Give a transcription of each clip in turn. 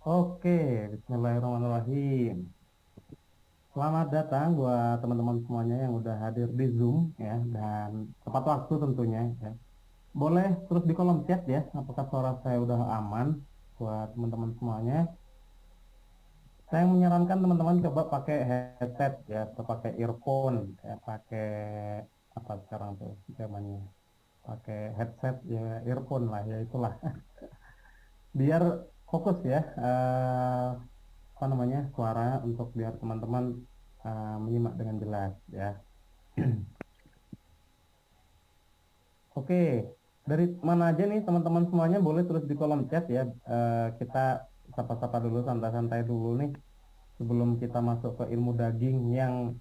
Oke, Bismillahirrahmanirrahim. Selamat datang buat teman-teman semuanya yang udah hadir di Zoom ya dan tepat waktu tentunya ya. Boleh terus di kolom chat ya, apakah suara saya udah aman buat teman-teman semuanya. Saya menyarankan teman-teman coba pakai headset ya, atau pakai earphone ya, pakai apa sekarang tuh zamannya, pakai headset ya, earphone lah ya itulah, biar fokus ya. Apa namanya suara untuk biar teman-teman menyimak dengan jelas ya. Oke, dari mana aja nih teman-teman semuanya boleh terus di kolom chat ya. Kita sapa-sapa dulu, santai-santai dulu nih sebelum kita masuk ke ilmu daging yang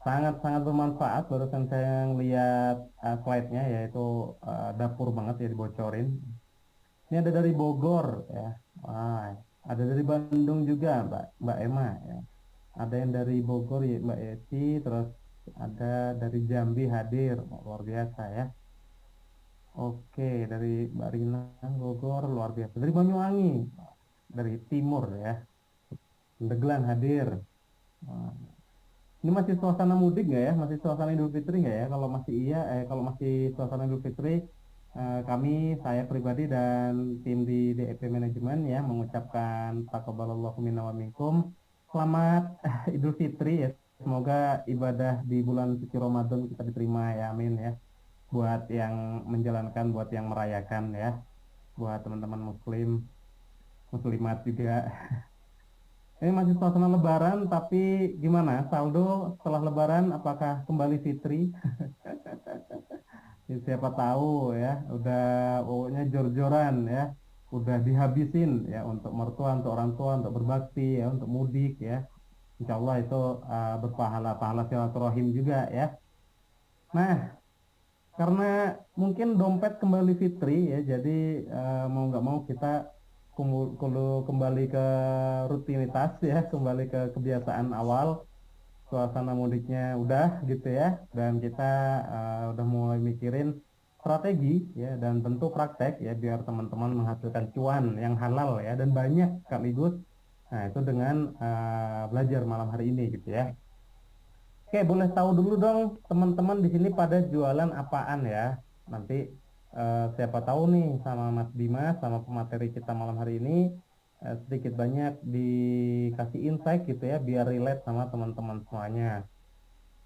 sangat-sangat bermanfaat. Barusan saya lihat slide-nya yaitu dapur banget ya dibocorin. Ini ada dari Bogor ya. Wah, ada dari Bandung juga Mbak Mbak Emma ya. Ada yang dari Bogor ya Mbak Eti, terus ada dari Jambi hadir, luar biasa ya. Oke, dari Mbak Rina Bogor luar biasa. Dari Banyuwangi, dari timur ya. Pandeglang hadir. Nah, ini masih suasana mudik nggak ya? Masih suasana Idul Fitri nggak ya? Kalau masih iya, kalau masih suasana Idul Fitri, kami, saya pribadi dan tim di DEP Manajemen ya mengucapkan taqabbalallahu minna wa minkum. Selamat Idul Fitri ya. Semoga ibadah di bulan suci Ramadan kita diterima ya, amin ya. Buat yang menjalankan, buat yang merayakan ya, buat teman-teman Muslim, Muslimat juga. Ini masih suasana Lebaran, tapi gimana? Saldo setelah Lebaran, apakah kembali fitri? Ya, siapa tahu ya, udah pokoknya jor-joran ya, udah dihabisin ya untuk mertua, untuk orang tua, untuk berbakti ya, untuk mudik ya. Insya Allah itu berpahala, pahala silaturahim juga ya. Nah, karena mungkin dompet kembali fitri ya, jadi mau nggak mau kita kembali ke rutinitas ya, kembali ke kebiasaan awal, suasana mudiknya udah gitu ya, dan kita udah mulai mikirin strategi ya, dan tentu praktek ya, biar teman-teman menghasilkan cuan yang halal ya, dan banyak sekaligus. Nah, itu dengan belajar malam hari ini gitu ya. Oke, boleh tahu dulu dong teman-teman di sini pada jualan apaan ya? Nanti siapa tahu nih sama Mas Dimas sama pemateri kita malam hari ini sedikit banyak dikasih insight gitu ya biar relate sama teman-teman semuanya.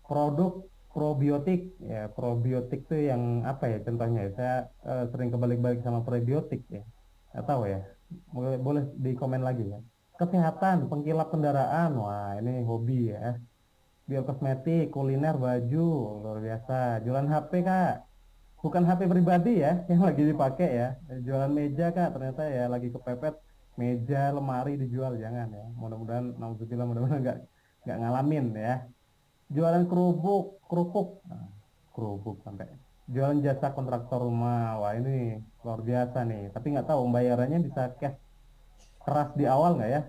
Produk probiotik ya, probiotik tuh yang apa ya contohnya ya? Saya sering kebalik-balik sama prebiotik ya. Nggak tahu ya. Boleh, boleh di komen lagi ya. Kesehatan, pengkilap kendaraan. Wah, ini hobi ya. Biokosmetik, kuliner, baju, luar biasa. Jualan HP kak, bukan HP pribadi ya yang lagi dipakai ya. Jualan meja kak, ternyata ya lagi kepepet meja, lemari dijual, jangan ya. Mudah-mudahan, nauzubillah, mudah-mudahan nggak ngalamin ya. Jualan kerupuk, kerupuk, nah, kerupuk sampai. Jualan jasa kontraktor rumah, wah ini luar biasa nih. Tapi nggak tahu pembayarannya bisa cash keras di awal nggak ya?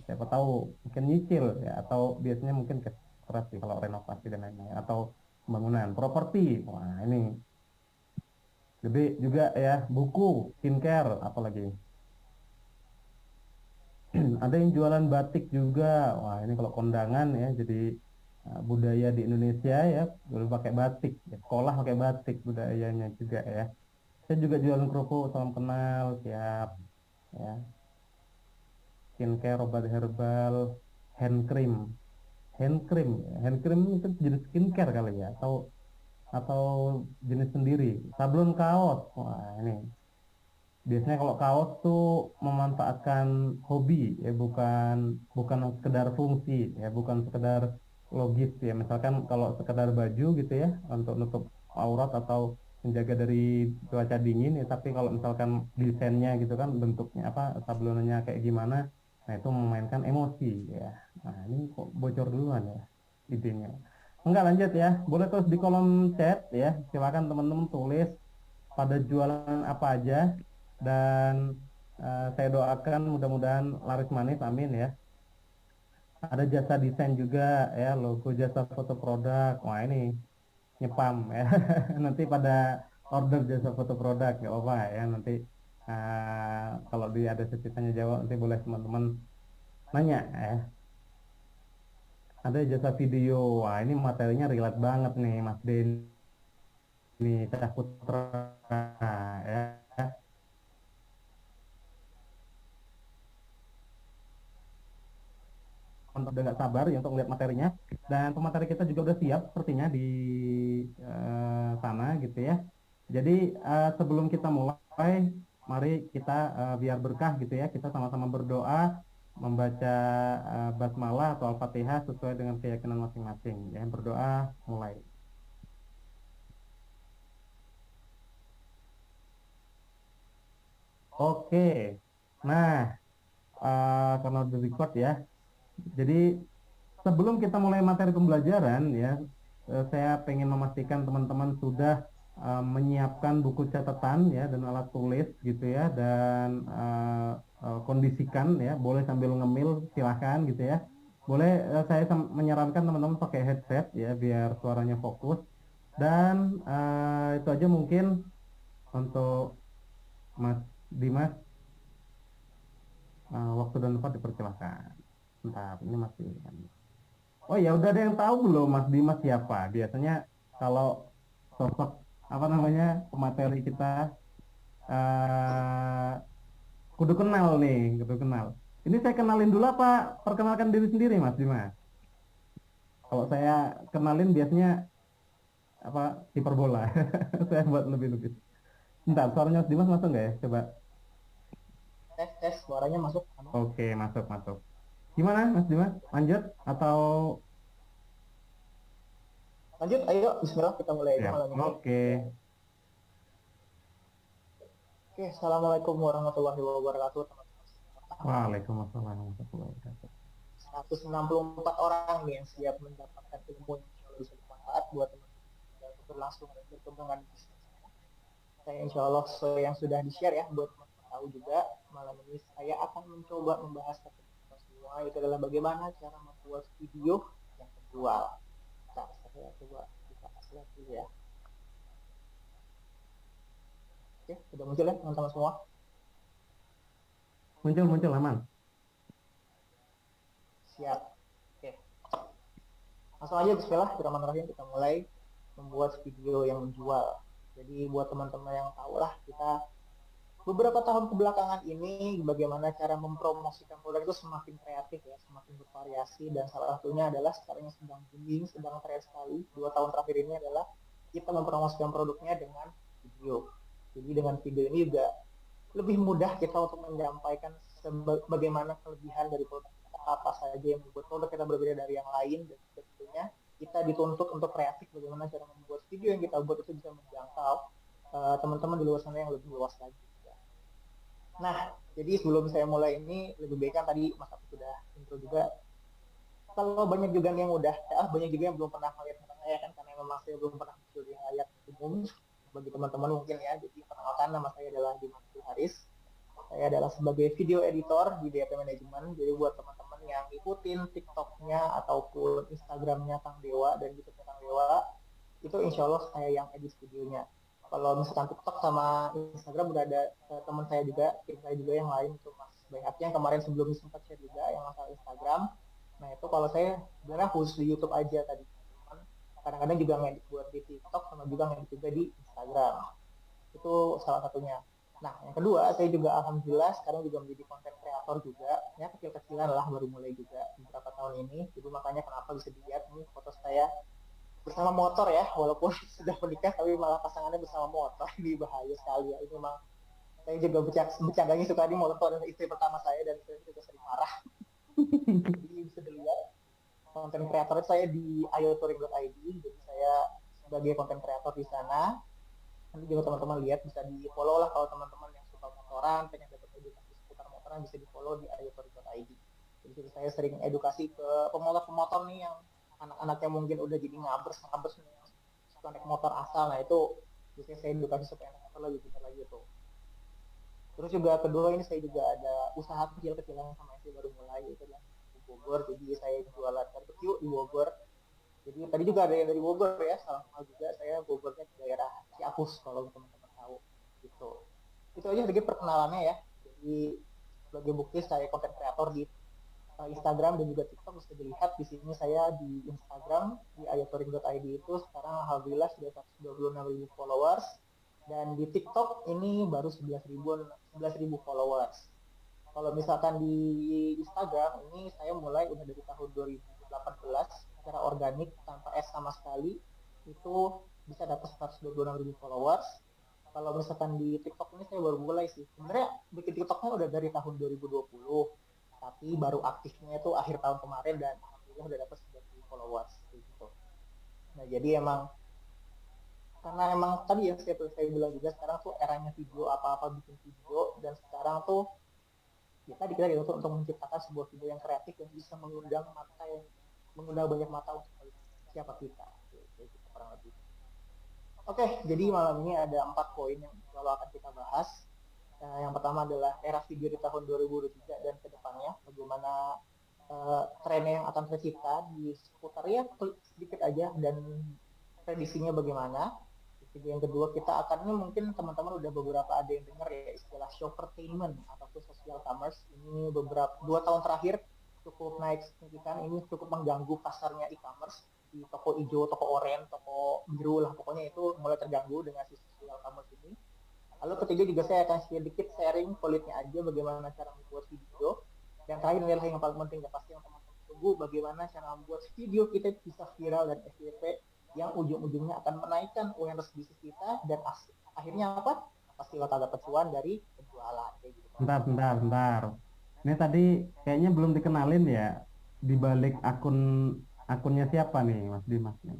Siapa tahu mungkin nyicil ya, atau biasanya mungkin keras sih kalau renovasi dan lain-lain, atau bangunan properti. Wah ini gede juga ya, buku, skincare, apalagi ada yang jualan batik juga. Wah ini kalau kondangan ya, jadi budaya di Indonesia ya, dulu pakai batik ya. Sekolah pakai batik budayanya juga ya. Saya juga jualan kerupuk, salam kenal, siap ya. Skincare, obat herbal, hand cream. Hand cream itu jenis skincare kali ya, atau jenis sendiri. Sablon kaos, wah ini biasanya kalau kaos tuh memanfaatkan hobi ya, bukan bukan sekedar fungsi ya, bukan sekedar logis ya. Misalkan kalau sekedar baju gitu ya untuk nutup aurat atau menjaga dari cuaca dingin ya, tapi kalau misalkan desainnya gitu kan, bentuknya apa, sablonnya kayak gimana, nah itu memainkan emosi ya. Nah ini kok bocor duluan ya idenya. Enggak, lanjut ya, boleh terus di kolom chat ya, silakan teman-teman tulis pada jualan apa aja, dan saya doakan mudah-mudahan laris manis, amin ya. Ada jasa desain juga ya, logo, jasa foto produk. Wah ini nyepam ya. Nanti pada order jasa foto produk nggak apa ya, nanti Kalau dia ada sesi tanya jawab nanti boleh teman-teman nanya ya. Ada jasa video. Wah, ini materinya relate banget nih Mas Denny Cahputra ya. Udah nggak sabar ya untuk melihat materinya. Dan pemateri kita juga udah siap sepertinya di sana gitu ya. Jadi sebelum kita mulai, mari kita biar berkah gitu ya. Kita sama-sama berdoa membaca basmalah atau al-fatihah sesuai dengan keyakinan masing-masing. Ya, berdoa mulai. Oke. Nah, karena udah record ya. Jadi sebelum kita mulai materi pembelajaran ya, saya pengen memastikan teman-teman sudah menyiapkan buku catatan ya dan alat tulis gitu ya dan kondisikan ya, boleh sambil ngemil silahkan gitu ya. Boleh saya menyarankan teman-teman pakai headset ya biar suaranya fokus dan itu aja mungkin untuk Mas Dimas, waktu dan tempat dipersilahkan. Bentar, ini masih. Oh ya, udah ada yang tahu belum Mas Dimas siapa? Biasanya kalau sosok apa namanya pemateri kita eh kudu kenal nih, kudu kenal. Ini saya kenalin dulu apa perkenalkan diri sendiri Mas Dimas? Kalau saya kenalin biasanya apa hiperbola. Saya buat lebih-lebih. Bentar, suaranya Mas Dimas masuk nggak ya? Coba. Tes tes suaranya masuk aman. Oke, masuk masuk. Gimana Mas Dimas? Lanjut atau Lanjut, ayo Bismillah kita mulai aja siap? malam ini. Oke. Oke, Assalamualaikum warahmatullahi wabarakatuh teman-teman. Waalaikumsalam warahmatullahi wabarakatuh. 164 orang nih yang siap mendapatkan ilmu yang insya Allah bisa bermanfaat buat teman-teman dan berlangsung dan berkembang di bisnisnya. Saya insya Allah sesuai yang sudah di-share ya buat teman-teman tahu juga, malam ini saya akan mencoba membahas topik kita semua, itu adalah bagaimana cara membuat video yang terjual. Nah, saya coba buka slide dulu ya. Oke, sudah muncul ya teman-teman semua? Muncul muncul aman. Siap. Oke, langsung aja Bismillahirrahmanirrahim kita mulai membuat video yang menjual. Jadi buat teman-teman yang tahu lah kita beberapa tahun kebelakangan ini bagaimana cara mempromosikan produk itu semakin kreatif ya, semakin bervariasi dan salah satunya adalah sekarang yang sedang booming, sedang tren sekali 2 tahun terakhir ini adalah kita mempromosikan produknya dengan video. Jadi dengan video ini juga lebih mudah kita untuk menyampaikan bagaimana kelebihan dari produk kita, apa saja yang membuat produk kita berbeda dari yang lain, dan tentunya kita dituntut untuk kreatif bagaimana cara membuat video yang kita buat itu bisa menjangkau teman-teman di luar sana yang lebih luas lagi. Nah, jadi sebelum saya mulai ini lebih baik kan tadi Mas Afi sudah intro juga. Kalau banyak juga yang udah, banyak juga yang belum pernah melihat tentang saya kan karena memang saya belum pernah muncul di layar umum bagi teman-teman mungkin ya. Jadi perkenalkan nama saya adalah Dimas Haris. Saya adalah sebagai video editor di DP Management. Jadi buat teman-teman yang ikutin TikToknya ataupun Instagramnya Kang Dewa dan YouTube-nya Kang Dewa, itu insya Allah saya yang edit videonya. Kalau misalkan TikTok sama Instagram udah ada teman saya juga, tim saya juga yang lain itu Mas Bayhati yang kemarin sebelumnya sempat share juga yang masalah Instagram. Nah itu kalau saya sebenarnya khusus di YouTube aja tadi teman-teman. Kadang-kadang juga ngedit buat di TikTok sama juga ngedit juga di Instagram. Itu salah satunya. Nah, yang kedua, saya juga alhamdulillah sekarang juga menjadi konten kreator juga. Ya, kecil-kecilan lah baru mulai juga beberapa tahun ini. Jadi makanya kenapa bisa dilihat nih foto saya bersama motor ya, walaupun sudah menikah tapi malah pasangannya bersama motor. Ini bahaya sekali ya. Ini memang saya juga bercandanya suka di motor adalah istri pertama saya dan saya juga sering marah. Jadi bisa dilihat konten kreator saya di ayotouring.id. Jadi saya sebagai konten kreator di sana. Nanti juga teman-teman lihat bisa di follow lah kalau teman-teman yang suka motoran pengen dapat edukasi seputar motoran bisa di follow di ayotouring.id. Jadi situ saya sering edukasi ke pemotor-pemotor nih yang anak-anak yang mungkin udah jadi ngabers nih yang suka naik motor asal. Nah itu biasanya saya edukasi supaya naik motor lebih pintar lagi tuh. Terus juga kedua ini saya juga ada usaha kecil-kecilan sama istri baru mulai itu adalah di Bogor. Jadi saya jualan barbecue di Bogor. Jadi tadi juga ada yang dari Bogor ya, salam kenal juga saya Bogornya di daerah Ciapus kalau teman-teman tahu gitu. itu aja sedikit perkenalannya ya. Jadi sebagai bukti saya konten kreator di Instagram dan juga TikTok bisa dilihat di sini saya di Instagram di ayatoring.id itu sekarang alhamdulillah sudah 126.000 followers dan di TikTok ini baru 11.000 followers. Kalau misalkan di Instagram ini saya mulai udah dari tahun 2018 secara organik tanpa ads sama sekali itu bisa dapat 126.000 followers. Kalau misalkan di TikTok ini saya baru mulai sih. Sebenarnya bikin TikToknya udah dari tahun 2020, tapi baru aktifnya itu akhir tahun kemarin dan alhamdulillah udah dapat 9.000 followers gitu. Nah jadi emang karena emang tadi ya saya bilang juga sekarang tuh eranya video apa-apa bikin video dan sekarang tuh kita gitu untuk menciptakan sebuah video yang kreatif yang bisa mengundang banyak mata untuk melihat siapa kita gitu, kurang lebih. Oke, jadi malam ini ada 4 poin yang selalu akan kita bahas. Yang pertama adalah era video di tahun 2023 dan kedepannya, bagaimana trennya yang akan tercipta di seputar ya sedikit aja dan prediksinya bagaimana. Jadi yang kedua kita akan ini mungkin teman-teman udah beberapa ada yang dengar ya istilah shoppertainment ataupun social commerce ini beberapa 2 tahun terakhir cukup naik signifikan, ini cukup mengganggu pasarnya e-commerce di toko hijau, toko oranye, toko biru lah pokoknya itu mulai terganggu dengan si social commerce ini. Lalu ketiga juga saya akan sedikit sharing kulitnya aja bagaimana cara membuat video. Dan terakhir adalah yang paling penting dan pasti yang teman-teman tunggu bagaimana cara membuat video kita bisa viral dan FYP yang ujung-ujungnya akan menaikkan awareness bisnis kita dan akhirnya apa? Pasti bakal dapat cuan dari penjualan kayak gitu. Bentar. Ini tadi kayaknya belum dikenalin ya, di balik akunnya siapa nih Mas Dimas nih?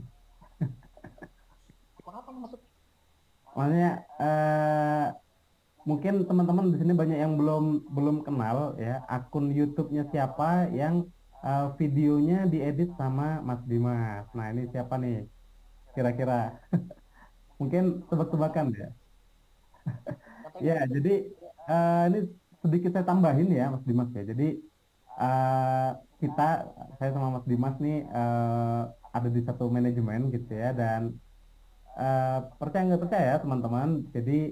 Kenapa maksud? Maksudnya mungkin teman-teman di sini banyak yang belum belum kenal ya akun YouTube-nya siapa yang videonya diedit sama Mas Dimas. Nah, ini siapa nih kira-kira? Mungkin tebak-tebakan ya. Katanya Ya, jadi ini sedikit saya tambahin ya Mas Dimas ya. Jadi eh, kita, saya sama Mas Dimas nih ada di satu manajemen gitu ya, dan percaya nggak percaya teman-teman, jadi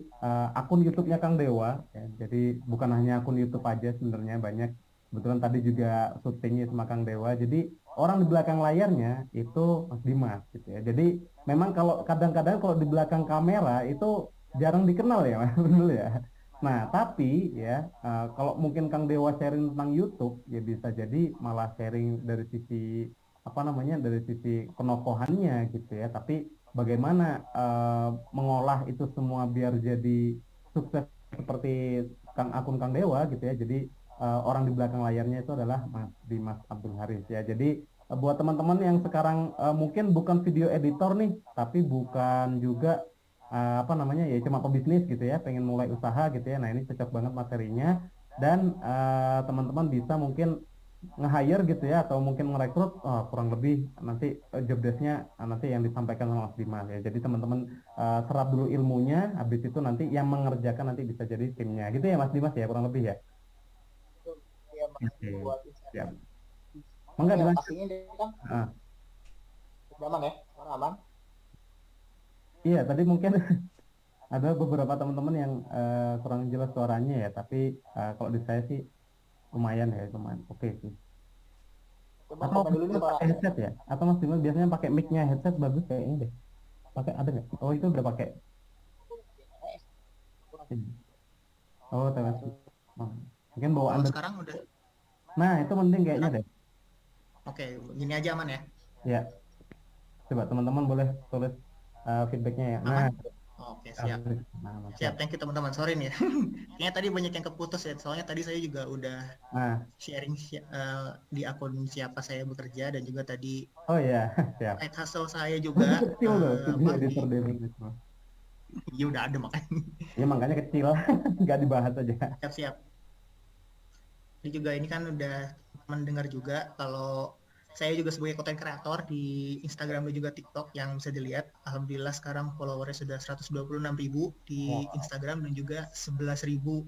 akun YouTube-nya Kang Dewa ya, jadi bukan hanya akun YouTube aja sebenarnya, banyak kebetulan tadi juga syutingnya sama Kang Dewa, jadi orang di belakang layarnya itu Mas Dimas gitu ya. Jadi memang kalau kadang-kadang kalau di belakang kamera itu jarang dikenal ya Mas, betul ya. Nah tapi ya kalau mungkin Kang Dewa sharing tentang YouTube ya bisa jadi malah sharing dari sisi apa namanya, dari sisi penokohannya gitu ya, tapi bagaimana mengolah itu semua biar jadi sukses seperti akun Kang Dewa gitu ya. Jadi orang di belakang layarnya itu adalah Mas Dimas Abdul Haris ya. Jadi buat teman-teman yang sekarang mungkin bukan video editor nih, tapi bukan juga apa namanya ya cuma pebisnis gitu ya, pengen mulai usaha gitu ya. Nah, ini cocok banget materinya, dan teman-teman bisa mungkin nge-hire gitu ya, atau mungkin merekrut kurang lebih nanti job desk-nya nanti yang disampaikan sama Mas Dimas ya. Jadi teman-teman serap dulu ilmunya, habis itu nanti yang mengerjakan nanti bisa jadi timnya gitu ya Mas Dimas ya, kurang lebih ya. itu ya makasih Oke, buat siap. insight. Mangga Ya dilanjut. pastinya dia kan Ah, aman ya, aman. iya tadi mungkin ada beberapa teman-teman yang kurang jelas suaranya ya, tapi kalau di saya sih lumayan ya, lumayan oke sih. Coba Atau komen Mas dulu nih Dimas suara pakai headset ya, atau Mas Dimas biasanya pakai mic-nya headset bagus kayaknya deh, pakai ada nggak? Oh, itu udah pakai. Hmm. Oh, TWS. Oh, mungkin bawaan Kalau dari. sekarang udah Nah, itu mending kayaknya sekarang deh. oke, gini aja aman ya? Ya, coba teman-teman boleh tulis feedbacknya ya. Nah, Aman? Oke, siap. nah, Siap, siap. thank you teman-teman. Sorry nih. Kayaknya tadi banyak yang keputus ya. Soalnya tadi saya juga udah Nah, sharing di akun siapa saya bekerja dan juga tadi oh ya, siap. side hustle saya Oh, ini juga kecil loh, video apa di editor dari itu. ya udah ada makanya. Ya makanya kecil, nggak dibahas aja. Siap-siap. Ini juga ini kan udah mendengar juga kalau saya juga sebagai content creator di Instagram dan juga TikTok yang bisa dilihat. Alhamdulillah sekarang followernya sudah 126.000 di Wow. Instagram dan juga 11.000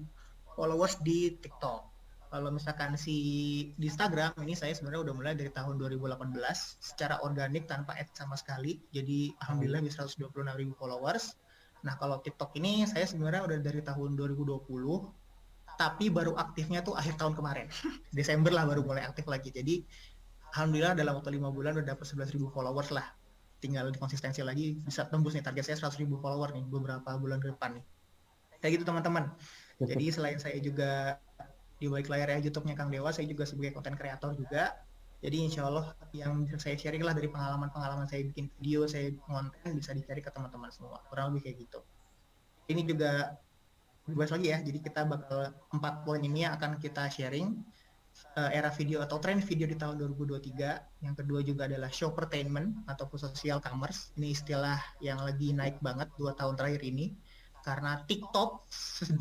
followers di TikTok. Kalau misalkan di Instagram ini saya sebenarnya udah mulai dari tahun 2018 secara organik tanpa ad sama sekali. Jadi alhamdulillah bisa 126.000 followers. Nah, kalau TikTok ini saya sebenarnya udah dari tahun 2020, tapi baru aktifnya tuh akhir tahun kemarin. Desember lah baru mulai aktif lagi. Jadi alhamdulillah dalam waktu 5 bulan udah dapat 11.000 followers lah. Tinggal konsistensi lagi bisa tembus nih, target saya 100.000 follower nih beberapa bulan ke depan nih. Kayak gitu teman-teman. Jadi selain saya juga di balik layar YouTube-nya Kang Dewa, saya juga sebagai konten kreator juga. Jadi insya Allah yang saya sharing lah dari pengalaman-pengalaman saya bikin video, saya konten bisa dicari ke teman-teman semua. Kurang lebih kayak gitu. Ini juga dibahas lagi ya. Jadi kita bakal 4 poin ini yang akan kita sharing. Era video atau tren video di tahun 2023. Yang kedua juga adalah showpertainment ataupun social commerce. Ini istilah yang lagi naik banget 2 tahun terakhir ini. Karena TikTok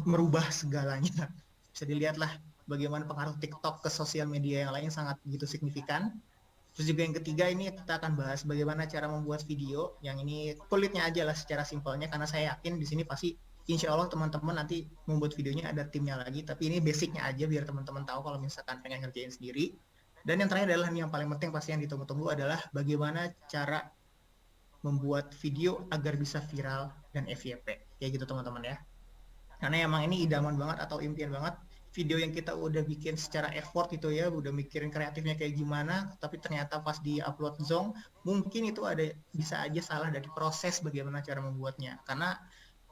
merubah segalanya. Bisa dilihatlah bagaimana pengaruh TikTok ke sosial media yang lain sangat begitu signifikan. Terus juga yang ketiga ini kita akan bahas bagaimana cara membuat video. Yang ini kulitnya aja lah secara simpelnya, karena saya yakin di sini pasti insya Allah teman-teman nanti membuat videonya ada timnya lagi. Tapi ini basicnya aja biar teman-teman tahu kalau misalkan pengen ngerjain sendiri. Dan yang terakhir adalah yang paling penting pasti yang ditunggu-tunggu adalah bagaimana cara membuat video agar bisa viral dan FYP. Kayak gitu teman-teman ya. Karena emang ini idaman banget atau impian banget. Video yang kita udah bikin secara effort itu ya, udah mikirin kreatifnya kayak gimana, tapi ternyata pas di upload Zong, mungkin itu ada bisa aja salah dari proses bagaimana cara membuatnya. Karena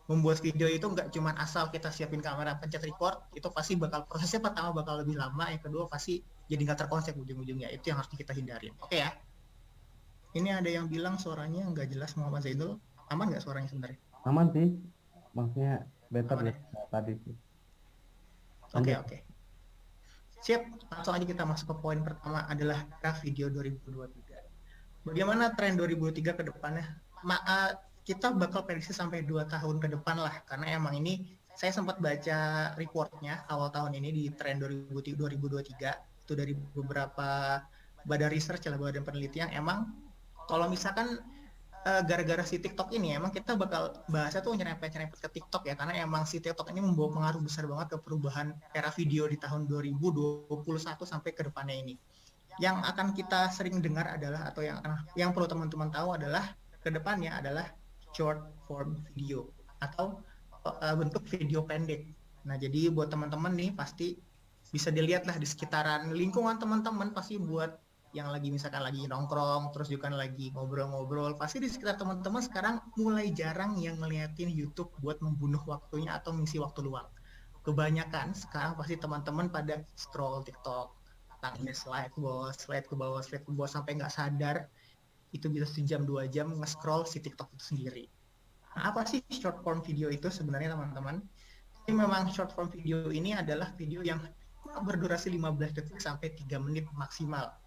membuat video itu nggak cuma asal kita siapin kamera, pencet record, itu pasti bakal prosesnya pertama bakal lebih lama, yang kedua pasti jadi nggak terkonsep ujung-ujungnya. Itu yang harus kita hindarin. Oke ya. Ini ada yang bilang suaranya nggak jelas, Muhammad Zainul. Aman nggak suaranya sebenarnya? Aman sih, maksudnya better Aman ya tadi sih. Oke. Siap, langsung aja kita masuk ke poin pertama adalah era video 2023. Bagaimana tren 2023 ke depannya? Kita bakal prediksi sampai 2 tahun ke depan lah, karena emang ini saya sempat baca reportnya awal tahun ini di tren 2023, itu dari beberapa badan research, badan penelitian. Emang kalau misalkan gara-gara si TikTok ini emang kita bakal bahasnya tuh nyerempet-nyerempet ke TikTok ya, karena emang si TikTok ini membawa pengaruh besar banget ke perubahan era video di tahun 2021 sampai ke depannya ini. Yang akan kita sering dengar adalah atau yang perlu teman-teman tahu adalah ke depannya adalah short form video atau bentuk video pendek. Nah, jadi buat teman-teman nih pasti bisa dilihat lah di sekitaran lingkungan teman-teman, pasti buat yang lagi misalkan lagi nongkrong, terus juga lagi ngobrol-ngobrol, pasti di sekitar teman-teman sekarang mulai jarang yang ngeliatin YouTube buat membunuh waktunya atau mengisi waktu luang. Kebanyakan sekarang pasti teman-teman pada scroll TikTok, tangannya slide ke bawah sampai nggak sadar itu bisa sejam 2 jam nge-scroll si TikTok itu sendiri. Nah, apa sih short form video itu sebenarnya teman-teman? Ini memang short form video ini adalah video yang berdurasi 15 detik sampai 3 menit maksimal.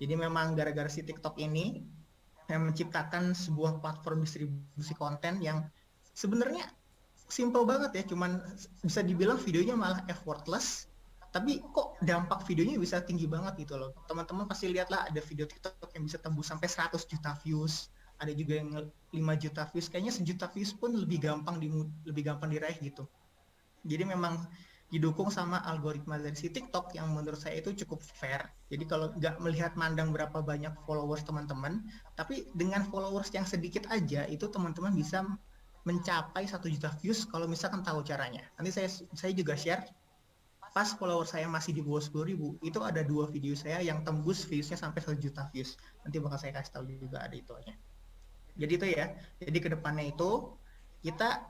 Jadi memang gara-gara si TikTok ini yang menciptakan sebuah platform distribusi konten yang sebenarnya simple banget ya, cuman bisa dibilang videonya malah effortless, tapi kok dampak videonya bisa tinggi banget gitu loh. Teman-teman pasti lihatlah ada video TikTok yang bisa tembus sampai 100 juta views, ada juga yang 5 juta views, kayaknya 1 juta views pun lebih gampang diraih gitu. Jadi memang didukung sama algoritma dari si TikTok yang menurut saya itu cukup fair. Jadi kalau nggak melihat mandang berapa banyak followers teman-teman, tapi dengan followers yang sedikit aja itu teman-teman bisa mencapai 1 juta views kalau misalkan tahu caranya. Nanti saya juga share pas follower saya masih di bawah 10.000, itu ada 2 video saya yang tembus viewsnya sampai 1 juta views. Nanti bakal saya kasih tahu juga ada itunya. Jadi itu ya. Jadi kedepannya itu kita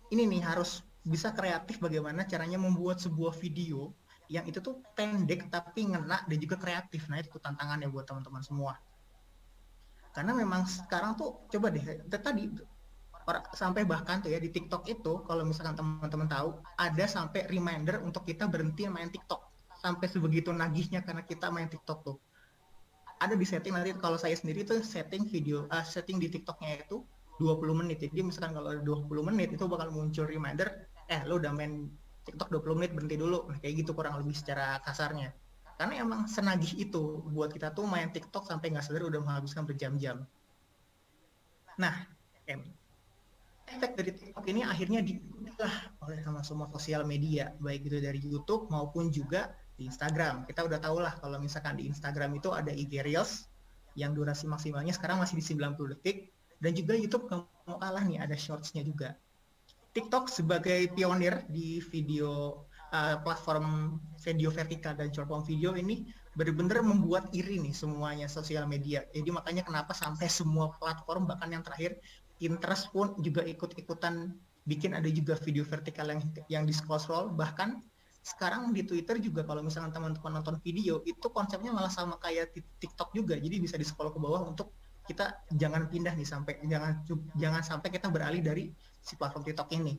ini nih harus bisa kreatif bagaimana caranya membuat sebuah video yang itu tuh pendek tapi ngena dan juga kreatif. Nah itu tantangannya buat teman-teman semua. Karena memang sekarang tuh coba deh tadi sampai bahkan tuh ya di TikTok itu kalau misalkan teman-teman tahu ada sampai reminder untuk kita berhenti main TikTok, sampai sebegitu nagihnya karena kita main TikTok tuh. Ada di setting nanti kalau saya sendiri tuh setting di TikToknya itu 20 menit. Jadi misalkan kalau ada 20 menit itu bakal muncul reminder, lo udah main TikTok 20 menit berhenti dulu. Nah, kayak gitu kurang lebih secara kasarnya. Karena emang senagih itu buat kita tuh main TikTok sampai nggak sadar udah menghabiskan berjam-jam. Nah, efek dari TikTok ini akhirnya digunakan oleh semua sosial media, baik itu dari YouTube maupun juga di Instagram. Kita udah tahu lah kalau misalkan di Instagram itu ada IG Reels yang durasi maksimalnya sekarang masih di 90 detik. Dan juga YouTube mau kalah nih, ada shorts-nya juga. TikTok sebagai pionir di video platform video vertikal dan short form video ini benar-benar membuat iri nih semuanya sosial media. Jadi makanya kenapa sampai semua platform, bahkan yang terakhir Pinterest pun juga ikut-ikutan bikin ada juga video vertikal yang di scroll. Bahkan sekarang di Twitter juga kalau misalnya teman-teman nonton video itu konsepnya malah sama kayak TikTok juga. Jadi bisa di scroll ke bawah untuk kita jangan pindah nih, sampai jangan sampai kita beralih dari si platform TikTok ini.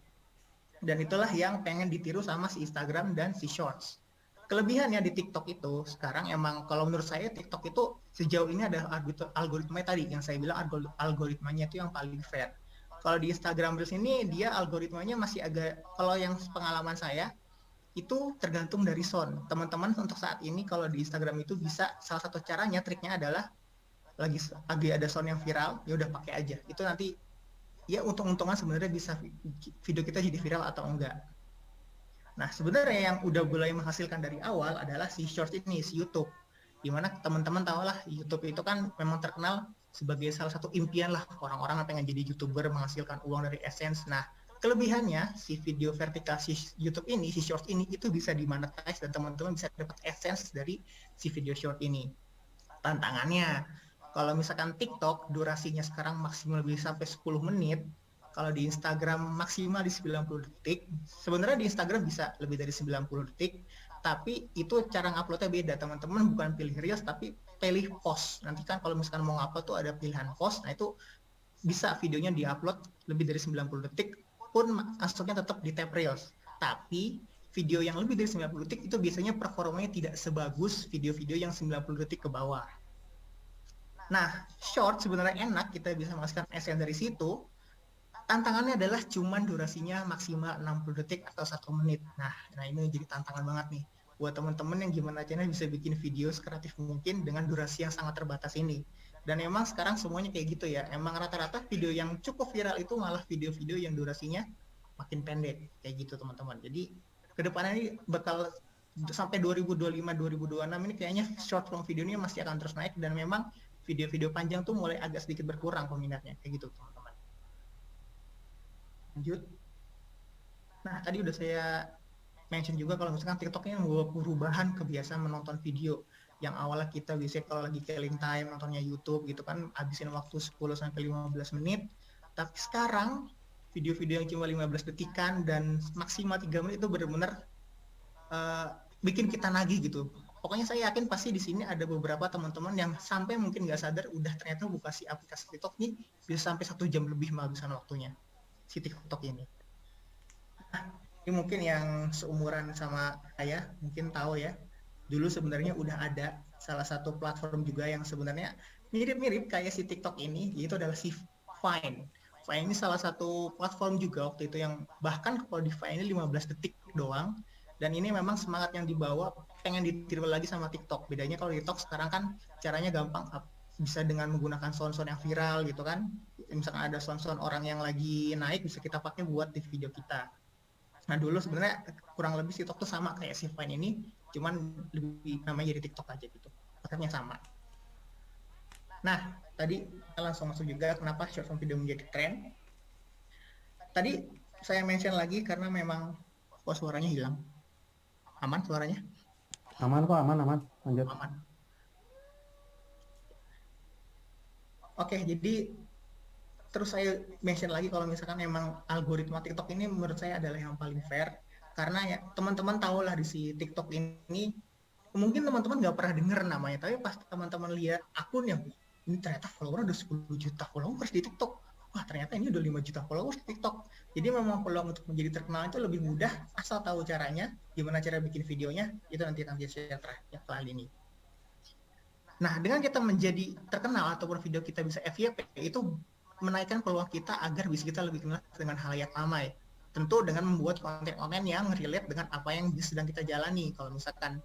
Dan itulah yang pengen ditiru sama si Instagram dan si Shorts. Kelebihannya di TikTok itu sekarang emang kalau menurut saya TikTok itu sejauh ini ada algoritmanya tadi yang saya bilang, algoritmanya itu yang paling fair. Kalau di Instagram Reels ini dia algoritmanya masih agak, kalau yang pengalaman saya itu tergantung dari sound. Teman-teman untuk saat ini kalau di Instagram itu bisa, salah satu caranya, triknya adalah lagi ada sound yang viral, ya udah pakai aja. Itu nanti ya untung-untungan sebenarnya bisa video kita jadi viral atau enggak. Nah, sebenarnya yang udah mulai menghasilkan dari awal adalah si short ini, si YouTube. Dimana teman-teman tahu lah, YouTube itu kan memang terkenal sebagai salah satu impian lah orang-orang yang pengen jadi YouTuber, menghasilkan uang dari AdSense. Nah, kelebihannya si video vertikal si YouTube ini, si short ini itu bisa dimonetize dan teman-teman bisa dapat AdSense dari si video short ini. Tantangannya, kalau misalkan TikTok durasinya sekarang maksimal bisa sampai 10 menit, kalau di Instagram maksimal di 90 detik. Sebenarnya di Instagram bisa lebih dari 90 detik, tapi itu cara nguploadnya beda. Teman-teman bukan pilih Reels, tapi pilih post. Nanti kan kalau misalkan mau ngupload tuh ada pilihan post, nah itu bisa videonya diupload lebih dari 90 detik, pun masuknya tetap di tab Reels. Tapi video yang lebih dari 90 detik itu biasanya performanya tidak sebagus video-video yang 90 detik ke bawah. Nah, short sebenarnya enak, kita bisa menghasilkan essence dari situ. Tantangannya adalah cuman durasinya maksimal 60 detik atau 1 menit. Nah ini jadi tantangan banget nih buat teman-teman yang gimana caranya bisa bikin video sekreatif mungkin dengan durasi yang sangat terbatas ini. Dan emang sekarang semuanya kayak gitu ya. Emang rata-rata video yang cukup viral itu malah video-video yang durasinya makin pendek kayak gitu teman-teman. Jadi kedepannya ini bakal sampai 2025-2026 ini kayaknya short form video ini masih akan terus naik, dan memang video-video panjang tuh mulai agak sedikit berkurang peminatnya kayak gitu teman-teman. Lanjut. Nah tadi udah saya mention juga kalau misalkan TikTok ini membawa perubahan kebiasaan menonton video. Yang awalnya kita bisa kalau lagi killing time nontonnya YouTube gitu kan, habisin waktu 10-15 menit, tapi sekarang video-video yang cuma 15 detikan dan maksimal 3 menit itu benar-benar bikin kita nagih gitu. Pokoknya saya yakin pasti di sini ada beberapa teman-teman yang sampai mungkin nggak sadar udah ternyata buka si aplikasi TikTok ini bisa sampai 1 jam lebih menghabiskan waktunya si TikTok ini. Nah, ini mungkin yang seumuran sama saya mungkin tahu ya. Dulu sebenarnya udah ada salah satu platform juga yang sebenarnya mirip-mirip kayak si TikTok ini, yaitu adalah si Vine. Vine ini salah satu platform juga waktu itu yang bahkan kalau di Vine ini 15 detik doang. Dan ini memang semangat yang dibawa pengen ditiru lagi sama TikTok. Bedanya kalau di TikTok sekarang kan caranya gampang, bisa dengan menggunakan sound-sound yang viral gitu kan. Misalkan ada sound-sound orang yang lagi naik bisa kita pakai buat di video kita. Nah dulu sebenarnya kurang lebih TikTok tuh sama kayak si Vine ini, cuman lebih namanya jadi TikTok aja gitu. Konsepnya sama. Nah tadi kita langsung masuk juga kenapa short form video menjadi tren. Tadi saya mention lagi karena memang suaranya hilang. Aman suaranya? Aman kok, aman. Lanjut. Aman. Oke, jadi terus saya mention lagi kalau misalkan memang algoritma TikTok ini menurut saya adalah yang paling fair, karena ya teman-teman tahu lah di si TikTok ini mungkin teman-teman nggak pernah dengar namanya, tapi pas teman-teman lihat akun yang ini ternyata follower udah 10 juta followers di TikTok, wah ternyata ini udah 5 juta followers di TikTok. Jadi memang peluang untuk menjadi terkenal itu lebih mudah asal tahu caranya, gimana cara bikin videonya, itu nanti saya terakhir ini. Nah, dengan kita menjadi terkenal ataupun video kita bisa FYP, itu menaikkan peluang kita agar bisa kita lebih kenal dengan halayak ramai. Tentu dengan membuat konten-konten yang relate dengan apa yang sedang kita jalani. Kalau misalkan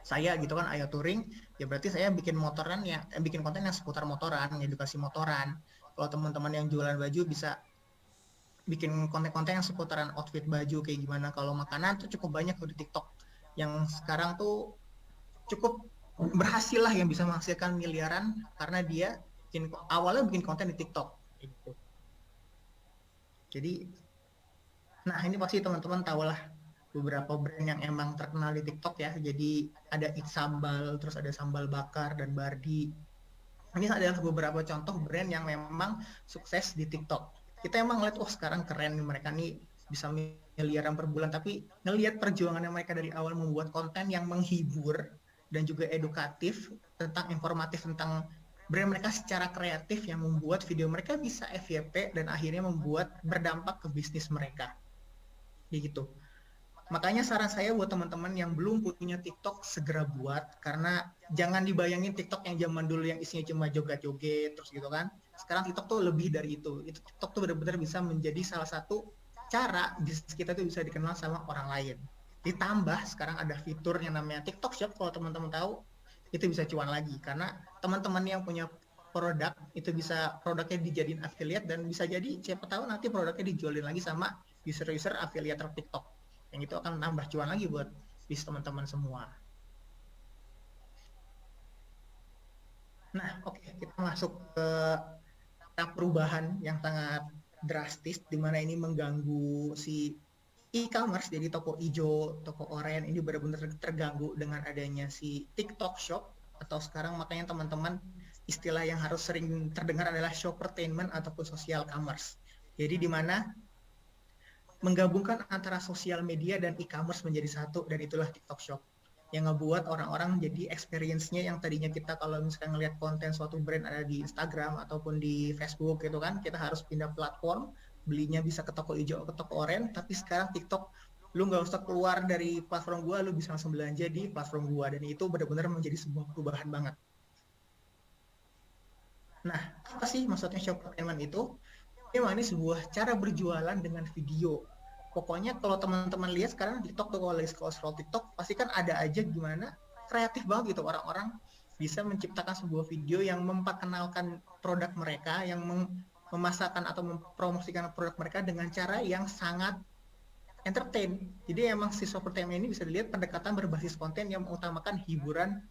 saya gitu kan Ayo Touring, ya berarti saya bikin motoran ya, bikin konten yang seputar motoran, edukasi motoran. Kalau teman-teman yang jualan baju bisa bikin konten-konten yang seputaran outfit baju kayak gimana. Kalau makanan tuh cukup banyak di TikTok yang sekarang tuh cukup berhasil lah, yang bisa menghasilkan miliaran karena dia awalnya bikin konten di TikTok gitu. Jadi, nah ini pasti teman-teman tahu lah beberapa brand yang emang terkenal di TikTok ya. Jadi ada It's Sambal, terus ada Sambal Bakar dan Bardi. Ini adalah beberapa contoh brand yang memang sukses di TikTok. Kita emang ngeliat, oh sekarang keren nih mereka nih bisa miliaran per bulan, tapi ngelihat perjuangannya mereka dari awal membuat konten yang menghibur dan juga edukatif tentang informatif tentang brand mereka secara kreatif yang membuat video mereka bisa FYP dan akhirnya membuat berdampak ke bisnis mereka. Gitu. Makanya saran saya buat teman-teman yang belum punya TikTok segera buat, karena jangan dibayangin TikTok yang zaman dulu yang isinya cuma joget-joget terus gitu kan. Sekarang TikTok tuh lebih dari itu. TikTok tuh benar-benar bisa menjadi salah satu cara bisnis kita tuh bisa dikenal sama orang lain. Ditambah sekarang ada fitur yang namanya TikTok Shop, kalau teman-teman tahu itu bisa cuan lagi karena teman-teman yang punya produk itu bisa produknya dijadiin affiliate dan bisa jadi siapa tahu nanti produknya dijualin lagi sama user-user affiliate TikTok yang itu akan nambah cuan lagi buat bis teman-teman semua. Nah, oke, kita masuk ke perubahan yang sangat drastis di mana ini mengganggu si e-commerce. Jadi toko hijau, toko oranye ini benar-benar terganggu dengan adanya si TikTok Shop, atau sekarang makanya teman-teman istilah yang harus sering terdengar adalah shoppertainment ataupun social commerce. Jadi di mana menggabungkan antara sosial media dan e-commerce menjadi satu, dan itulah TikTok Shop yang ngebuat orang-orang jadi experience-nya yang tadinya kita kalau misalkan ngelihat konten suatu brand ada di Instagram ataupun di Facebook gitu kan, kita harus pindah platform, belinya bisa ke toko hijau, ke toko oranye, tapi sekarang TikTok lu nggak usah keluar dari platform gua, lu bisa langsung belanja di platform gua, dan itu benar-benar menjadi sebuah perubahan banget. Nah, apa sih maksudnya shoppertainment itu? Memang ini sebuah cara berjualan dengan video. Pokoknya kalau teman-teman lihat sekarang TikTok tuh, kalau lagi scroll TikTok pasti kan ada aja gimana kreatif banget gitu orang-orang bisa menciptakan sebuah video yang memperkenalkan produk mereka, yang memasarkan atau mempromosikan produk mereka dengan cara yang sangat entertain. Jadi emang si shoppertainment ini bisa dilihat pendekatan berbasis konten yang mengutamakan hiburan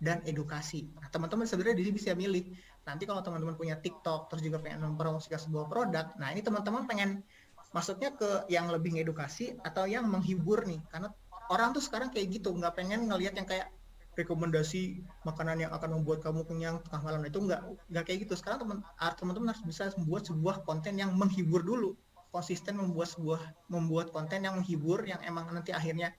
dan edukasi. Nah, teman-teman sebenarnya di sini bisa milih. Nanti kalau teman-teman punya TikTok terus juga pengen mempromosikan sebuah produk, nah ini teman-teman pengen masuknya ke yang lebih edukasi atau yang menghibur nih. Karena orang tuh sekarang kayak gitu, nggak pengen ngelihat yang kayak rekomendasi makanan yang akan membuat kamu kenyang tengah malam. Itu nggak kayak gitu. Sekarang teman-teman harus bisa membuat sebuah konten yang menghibur dulu, konsisten membuat konten yang menghibur, yang emang nanti akhirnya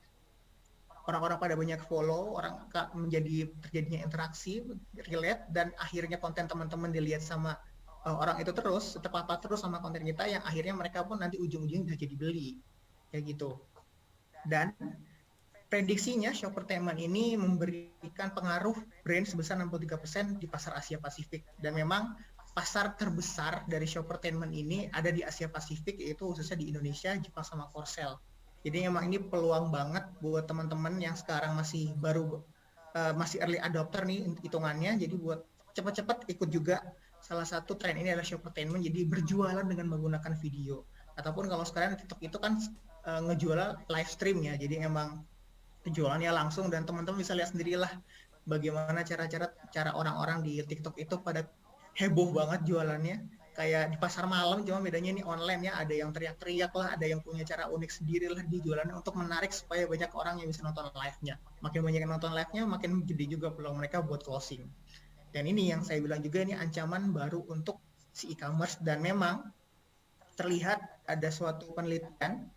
orang-orang pada banyak follow, orang menjadi terjadinya interaksi, relate, dan akhirnya konten teman-teman dilihat sama orang itu terus, terpapar terus sama konten kita, yang akhirnya mereka pun nanti ujung-ujungnya bisa jadi beli, kayak gitu. Dan prediksinya shoppertainment ini memberikan pengaruh brand sebesar 63% di pasar Asia Pasifik, dan memang pasar terbesar dari shoppertainment ini ada di Asia Pasifik, yaitu khususnya di Indonesia, Jepang, sama Korsel. Jadi emang ini peluang banget buat teman-teman yang sekarang masih masih early adopter nih hitungannya. Jadi buat cepat-cepat ikut juga. Salah satu tren ini adalah shoppertainment, jadi berjualan dengan menggunakan video. Ataupun kalau sekarang TikTok itu kan ngejual live stream ya. Jadi emang jualannya langsung, dan teman-teman bisa lihat sendirilah bagaimana cara orang-orang di TikTok itu pada heboh banget jualannya, kayak di pasar malam, cuma bedanya ini online ya, ada yang teriak-teriak lah, ada yang punya cara unik sendiri lah di jualannya untuk menarik supaya banyak orang yang bisa nonton live-nya. Makin banyak yang nonton live-nya, makin gede juga peluang mereka buat closing. Dan ini yang saya bilang juga, ini ancaman baru untuk si e-commerce, dan memang terlihat ada suatu penelitian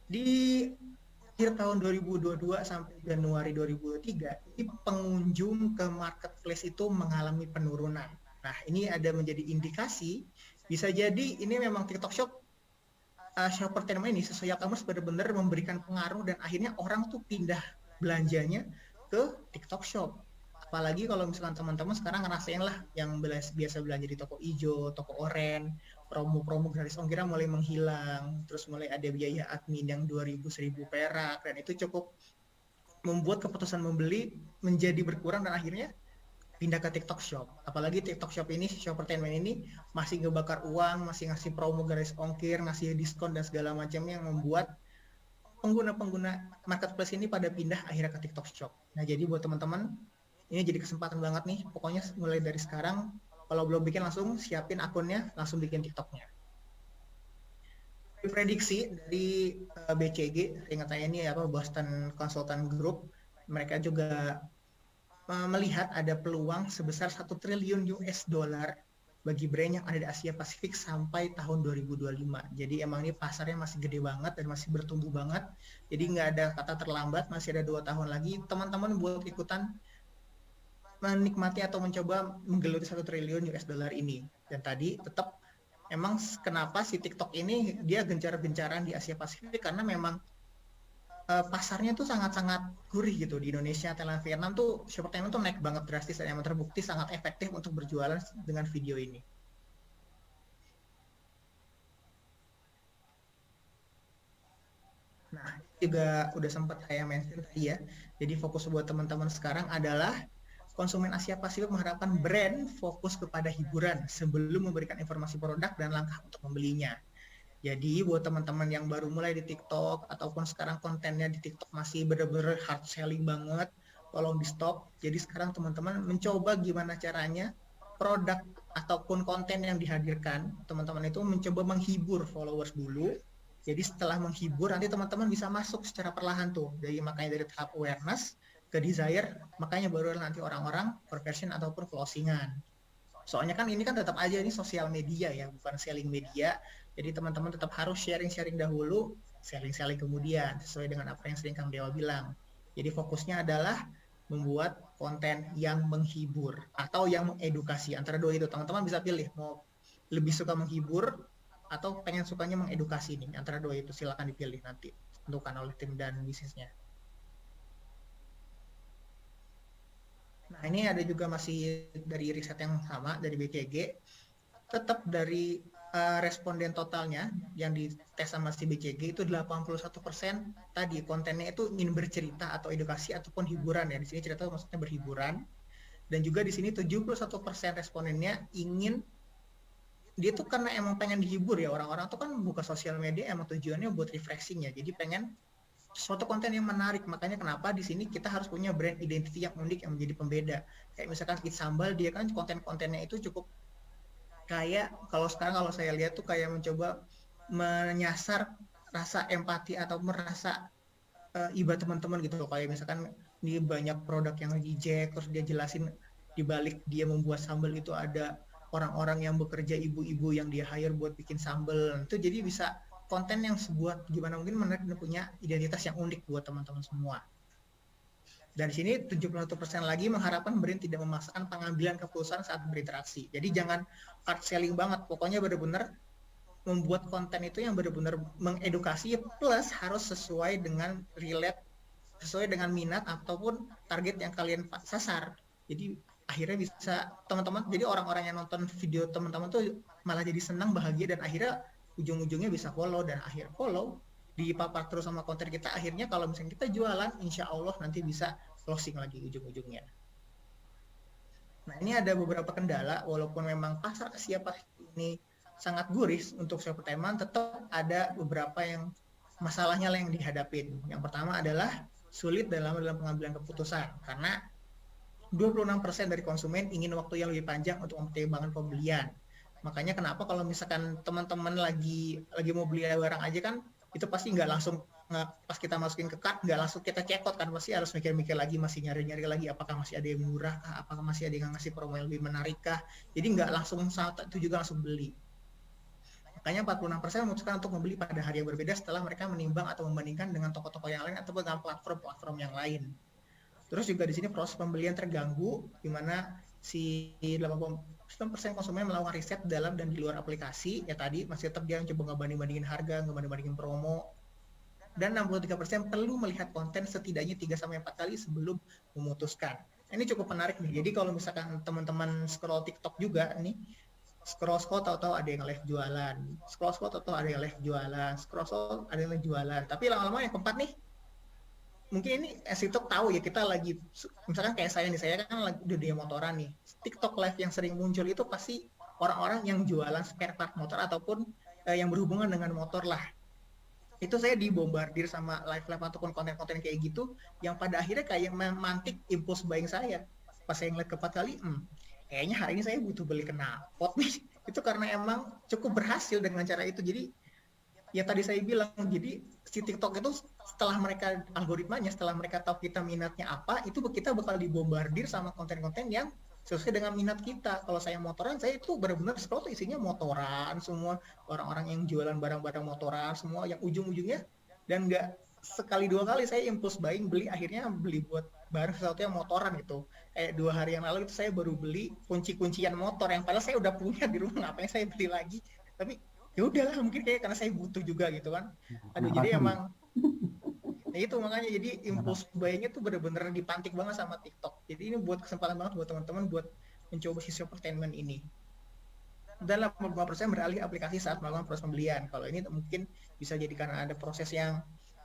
di akhir tahun 2022 sampai Januari 2023, ini pengunjung ke marketplace itu mengalami penurunan. Nah, ini ada menjadi indikasi, bisa jadi ini memang TikTok Shop, shoppertainment ini, social commerce benar-benar memberikan pengaruh, dan akhirnya orang tuh pindah belanjanya ke TikTok Shop. Apalagi kalau misalkan teman-teman sekarang ngerasain lah yang biasa belanja di toko hijau, toko oranye, promo-promo gratis ongkirnya mulai menghilang, terus mulai ada biaya admin yang 2.000-1.000 perak, dan itu cukup membuat keputusan membeli menjadi berkurang, dan akhirnya pindah ke TikTok Shop. Apalagi TikTok Shop ini, shoppertainment ini masih ngebakar uang, masih ngasih promo gratis ongkir, ngasih diskon dan segala macamnya, yang membuat pengguna-pengguna marketplace ini pada pindah akhirnya ke TikTok Shop. Nah, jadi buat teman-teman, ini jadi kesempatan banget nih, pokoknya mulai dari sekarang, kalau belum bikin langsung siapin akunnya, langsung bikin TikToknya. prediksi dari BCG, ingat saya ini apa, Boston Consultant Group, mereka juga melihat ada peluang sebesar 1 triliun US dollar bagi brand yang ada di Asia Pasifik sampai tahun 2025. Jadi emang ini pasarnya masih gede banget dan masih bertumbuh banget. Jadi nggak ada kata terlambat, masih ada 2 tahun lagi. Teman-teman buat ikutan menikmati atau mencoba menggeluti 1 triliun US dollar ini. Dan tadi tetap emang kenapa si TikTok ini dia gencar-gencaran di Asia Pasifik, karena memang pasarnya tuh sangat-sangat gurih gitu. Di Indonesia, Thailand, Vietnam tuh short time tuh naik banget drastis dan emang terbukti sangat efektif untuk berjualan dengan video ini. Nah, juga udah sempat saya mention tadi ya. Jadi fokus buat teman-teman sekarang adalah konsumen Asia Pasifik mengharapkan brand fokus kepada hiburan sebelum memberikan informasi produk dan langkah untuk membelinya. Jadi buat teman-teman yang baru mulai di TikTok ataupun sekarang kontennya di TikTok masih bener-bener hard selling banget, tolong di stop. Jadi sekarang teman-teman mencoba gimana caranya produk ataupun konten yang dihadirkan, teman-teman itu mencoba menghibur followers dulu. Jadi setelah menghibur nanti teman-teman bisa masuk secara perlahan tuh. Jadi makanya dari tahap awareness ke desire, makanya baru nanti orang-orang conversion ataupun closingan. Soalnya kan ini kan tetap aja ini sosial media ya, bukan selling media. Jadi teman-teman tetap harus sharing-sharing dahulu, selling-selling kemudian, sesuai dengan apa yang sering Kang Dewa bilang. Jadi fokusnya adalah membuat konten yang menghibur atau yang mengedukasi. Antara dua itu teman-teman bisa pilih mau lebih suka menghibur atau pengen sukanya mengedukasi nih. Antara dua itu silakan dipilih nanti, tentukan oleh tim dan bisnisnya. Nah, ini ada juga masih dari riset yang sama dari BCG. Tetap dari responden totalnya yang dites sama si BCG itu 81% tadi kontennya itu ingin bercerita atau edukasi ataupun hiburan ya. Di sini cerita maksudnya berhiburan. Dan juga di sini 71% respondennya ingin, dia tuh karena emang pengen dihibur ya, orang-orang tuh kan buka sosial media emang tujuannya buat refreshing ya. Jadi pengen suatu konten yang menarik, makanya kenapa di sini kita harus punya brand identity yang unik yang menjadi pembeda. Kayak misalkan Eat Sambal, dia kan konten-kontennya itu cukup kayak kalau sekarang kalau saya lihat tuh kayak mencoba menyasar rasa empati atau merasa iba teman-teman gitu loh. Kayak misalkan ini banyak produk yang reject, terus dia jelasin di balik dia membuat sambal itu ada orang-orang yang bekerja, ibu-ibu yang dia hire buat bikin sambal. Itu jadi bisa konten yang sebuah gimana mungkin menarik dan punya identitas yang unik buat teman-teman semua. Dan di sini 71% lagi mengharapkan brand tidak memaksakan pengambilan keputusan saat berinteraksi. Jadi jangan hard selling banget, pokoknya benar-benar membuat konten itu yang benar-benar mengedukasi plus harus sesuai dengan relate, sesuai dengan minat ataupun target yang kalian sasar. Jadi akhirnya bisa teman-teman, jadi orang-orang yang nonton video teman-teman tuh malah jadi senang, bahagia, dan akhirnya ujung-ujungnya bisa follow, dan akhir follow dipapar terus sama konten kita, akhirnya kalau misalnya kita jualan insya Allah nanti bisa closing lagi ujung-ujungnya. Nah, ini ada beberapa kendala, walaupun memang pasar Asia Pasifik ini sangat gurih untuk entertainment, tetap ada beberapa yang masalahnya yang dihadapin. Yang pertama adalah sulit dalam pengambilan keputusan, karena 26% dari konsumen ingin waktu yang lebih panjang untuk mempertimbangkan pembelian. Makanya kenapa kalau misalkan teman-teman lagi mau beli barang aja kan, itu pasti nggak langsung pas kita masukin ke cart nggak langsung kita cekot kan, pasti harus mikir-mikir lagi, masih nyari-nyari lagi apakah masih ada yang murah kah, apakah masih ada yang ngasih promo yang lebih menarik kah. Jadi nggak langsung saat itu juga langsung beli. Makanya 46% memutuskan untuk membeli pada hari yang berbeda setelah mereka menimbang atau membandingkan dengan toko-toko yang lain atau dengan platform-platform yang lain. Terus juga di sini proses pembelian terganggu, di mana si 89% konsumen melakukan riset dalam dan di luar aplikasi, ya tadi masih tetap dia coba ngebanding-bandingin harga, ngebanding-bandingin promo, dan 63% perlu melihat konten setidaknya 3-4 kali sebelum memutuskan. Ini cukup menarik nih, jadi kalau misalkan teman-teman scroll TikTok juga nih, scroll tahu-tahu ada yang live jualan, scroll tahu-tahu ada yang live jualan, scroll ada yang live jualan, tapi lama-lama yang keempat nih, mungkin ini TikTok tahu ya kita lagi, misalkan kayak saya kan lagi di dunia motoran nih, TikTok live yang sering muncul itu pasti orang-orang yang jualan spare part motor ataupun yang berhubungan dengan motor lah. Itu saya dibombardir sama live ataupun konten-konten kayak gitu, yang pada akhirnya kayak memantik impulse buying saya. Pas saya ngeliat ke 4 kali, kayaknya hari ini saya butuh beli knalpot nih. Itu karena emang cukup berhasil dengan cara itu. Jadi ya tadi saya bilang, jadi si TikTok itu setelah mereka algoritmanya, setelah mereka tahu kita minatnya apa, itu kita bakal dibombardir sama konten-konten yang sesuai dengan minat kita. Kalau saya motoran, saya itu benar-benar scroll tuh isinya motoran semua, orang-orang yang jualan barang-barang motoran semua, yang ujung-ujungnya, dan nggak sekali dua kali saya impulse buying, beli, akhirnya beli buat barang sesuatu yang motoran gitu. Kayak 2 hari yang lalu itu saya baru beli kunci-kuncian motor yang padahal saya udah punya di rumah, ngapain saya beli lagi. Tapi ya udahlah, mungkin kayak karena saya butuh juga gitu kan. Aduh, jadi Penasaran. emang ya itu makanya jadi impulse buying-nya tuh bener-bener dipantik banget sama TikTok. Jadi ini buat kesempatan banget buat teman-teman buat mencoba sisi entertainment ini. Dan 85% beralih aplikasi saat melakukan proses pembelian. Kalau ini mungkin bisa jadi karena ada proses yang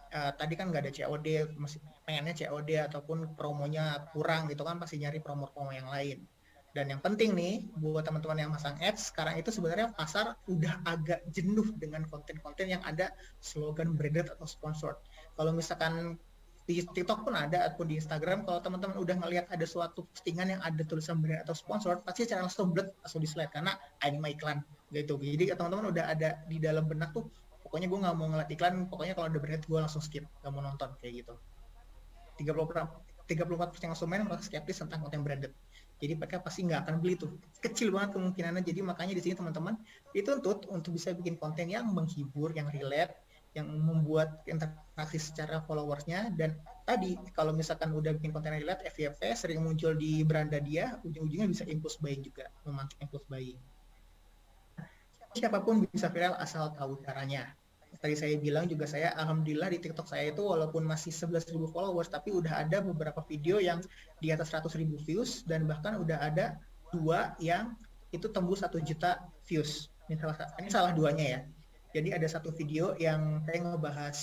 tadi kan nggak ada COD, masih pengennya COD ataupun promonya kurang gitu kan, pasti nyari promo-promo yang lain. Dan yang penting nih buat teman-teman yang masang ads, sekarang itu sebenarnya pasar udah agak jenuh dengan konten-konten yang ada slogan branded atau sponsored. Kalau misalkan di TikTok pun ada ataupun di Instagram, kalau teman-teman udah ngelihat ada suatu postingan yang ada tulisan brand atau sponsor, pasti secara langsung langsung di slide karena ini mah iklan gitu. Jadi teman-teman udah ada di dalam benak tuh, pokoknya gue nggak mau ngeliat iklan, pokoknya kalau ada brand gue langsung skip, nggak mau nonton kayak gitu. 34% konsumen merasa skeptis tentang konten branded. Jadi mereka pasti nggak akan beli tuh. Kecil banget kemungkinannya. Jadi makanya di sini teman-teman dituntut untuk bisa bikin konten yang menghibur, yang relate, yang membuat interaksi secara followersnya. Dan tadi kalau misalkan udah bikin konten yang relate, FYP sering muncul di beranda dia, ujung-ujungnya bisa impulse buying juga, memantik impulse buying. Siapapun bisa viral asal tahu caranya. Tadi saya bilang juga, saya alhamdulillah di TikTok saya itu walaupun masih 11.000 followers, tapi udah ada beberapa video yang di atas 100.000 views, dan bahkan udah ada 2 yang itu tembus 1 juta views. Ini salah 2-nya ya. Jadi ada 1 video yang saya ngebahas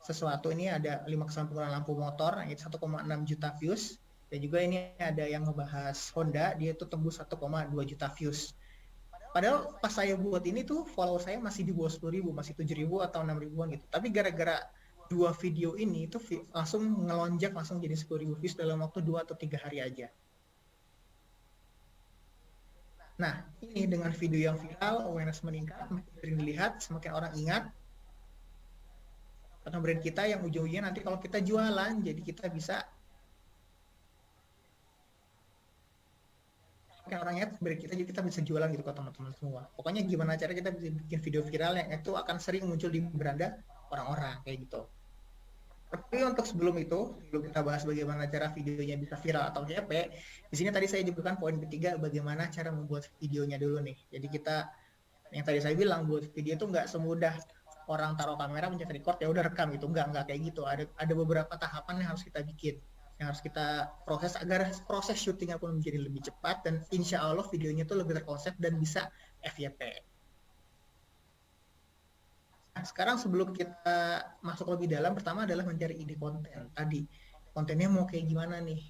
sesuatu, ini ada 5 kesalahan penggunaan lampu motor, itu 1,6 juta views. Dan juga ini ada yang ngebahas Honda, dia itu tembus 1,2 juta views. Padahal pas saya buat ini tuh follower saya masih di bawah 10.000, masih 7.000 atau 6.000-an gitu. Tapi gara-gara 2 video ini tuh langsung ngelonjak, langsung jadi 10.000 views dalam waktu 2 atau 3 hari aja. Nah, ini dengan video yang viral, awareness meningkat, makin sering dilihat, semakin orang ingat tentang brand kita, yang ujung-ujungnya nanti kalau kita jualan, jadi kita bisa orangnya brand kita, jadi kita bisa jualan gitu ke teman-teman semua. Pokoknya gimana cara kita bisa bikin video viral yang itu akan sering muncul di beranda orang-orang kayak gitu. Tapi untuk sebelum itu, sebelum kita bahas bagaimana cara videonya bisa viral atau GP, di sini tadi saya juga kan poin ketiga, bagaimana cara membuat videonya dulu nih. Jadi kita, yang tadi saya bilang, buat video itu nggak semudah orang taruh kamera, mencet record, ya udah rekam gitu. Nggak kayak gitu. Ada beberapa tahapan yang harus kita bikin, yang harus kita proses agar proses syutingnya pun menjadi lebih cepat, dan insya Allah videonya itu lebih terkonsep dan bisa FYP. Nah, sekarang sebelum kita masuk lebih dalam, pertama adalah mencari ide konten. Tadi kontennya mau kayak gimana nih?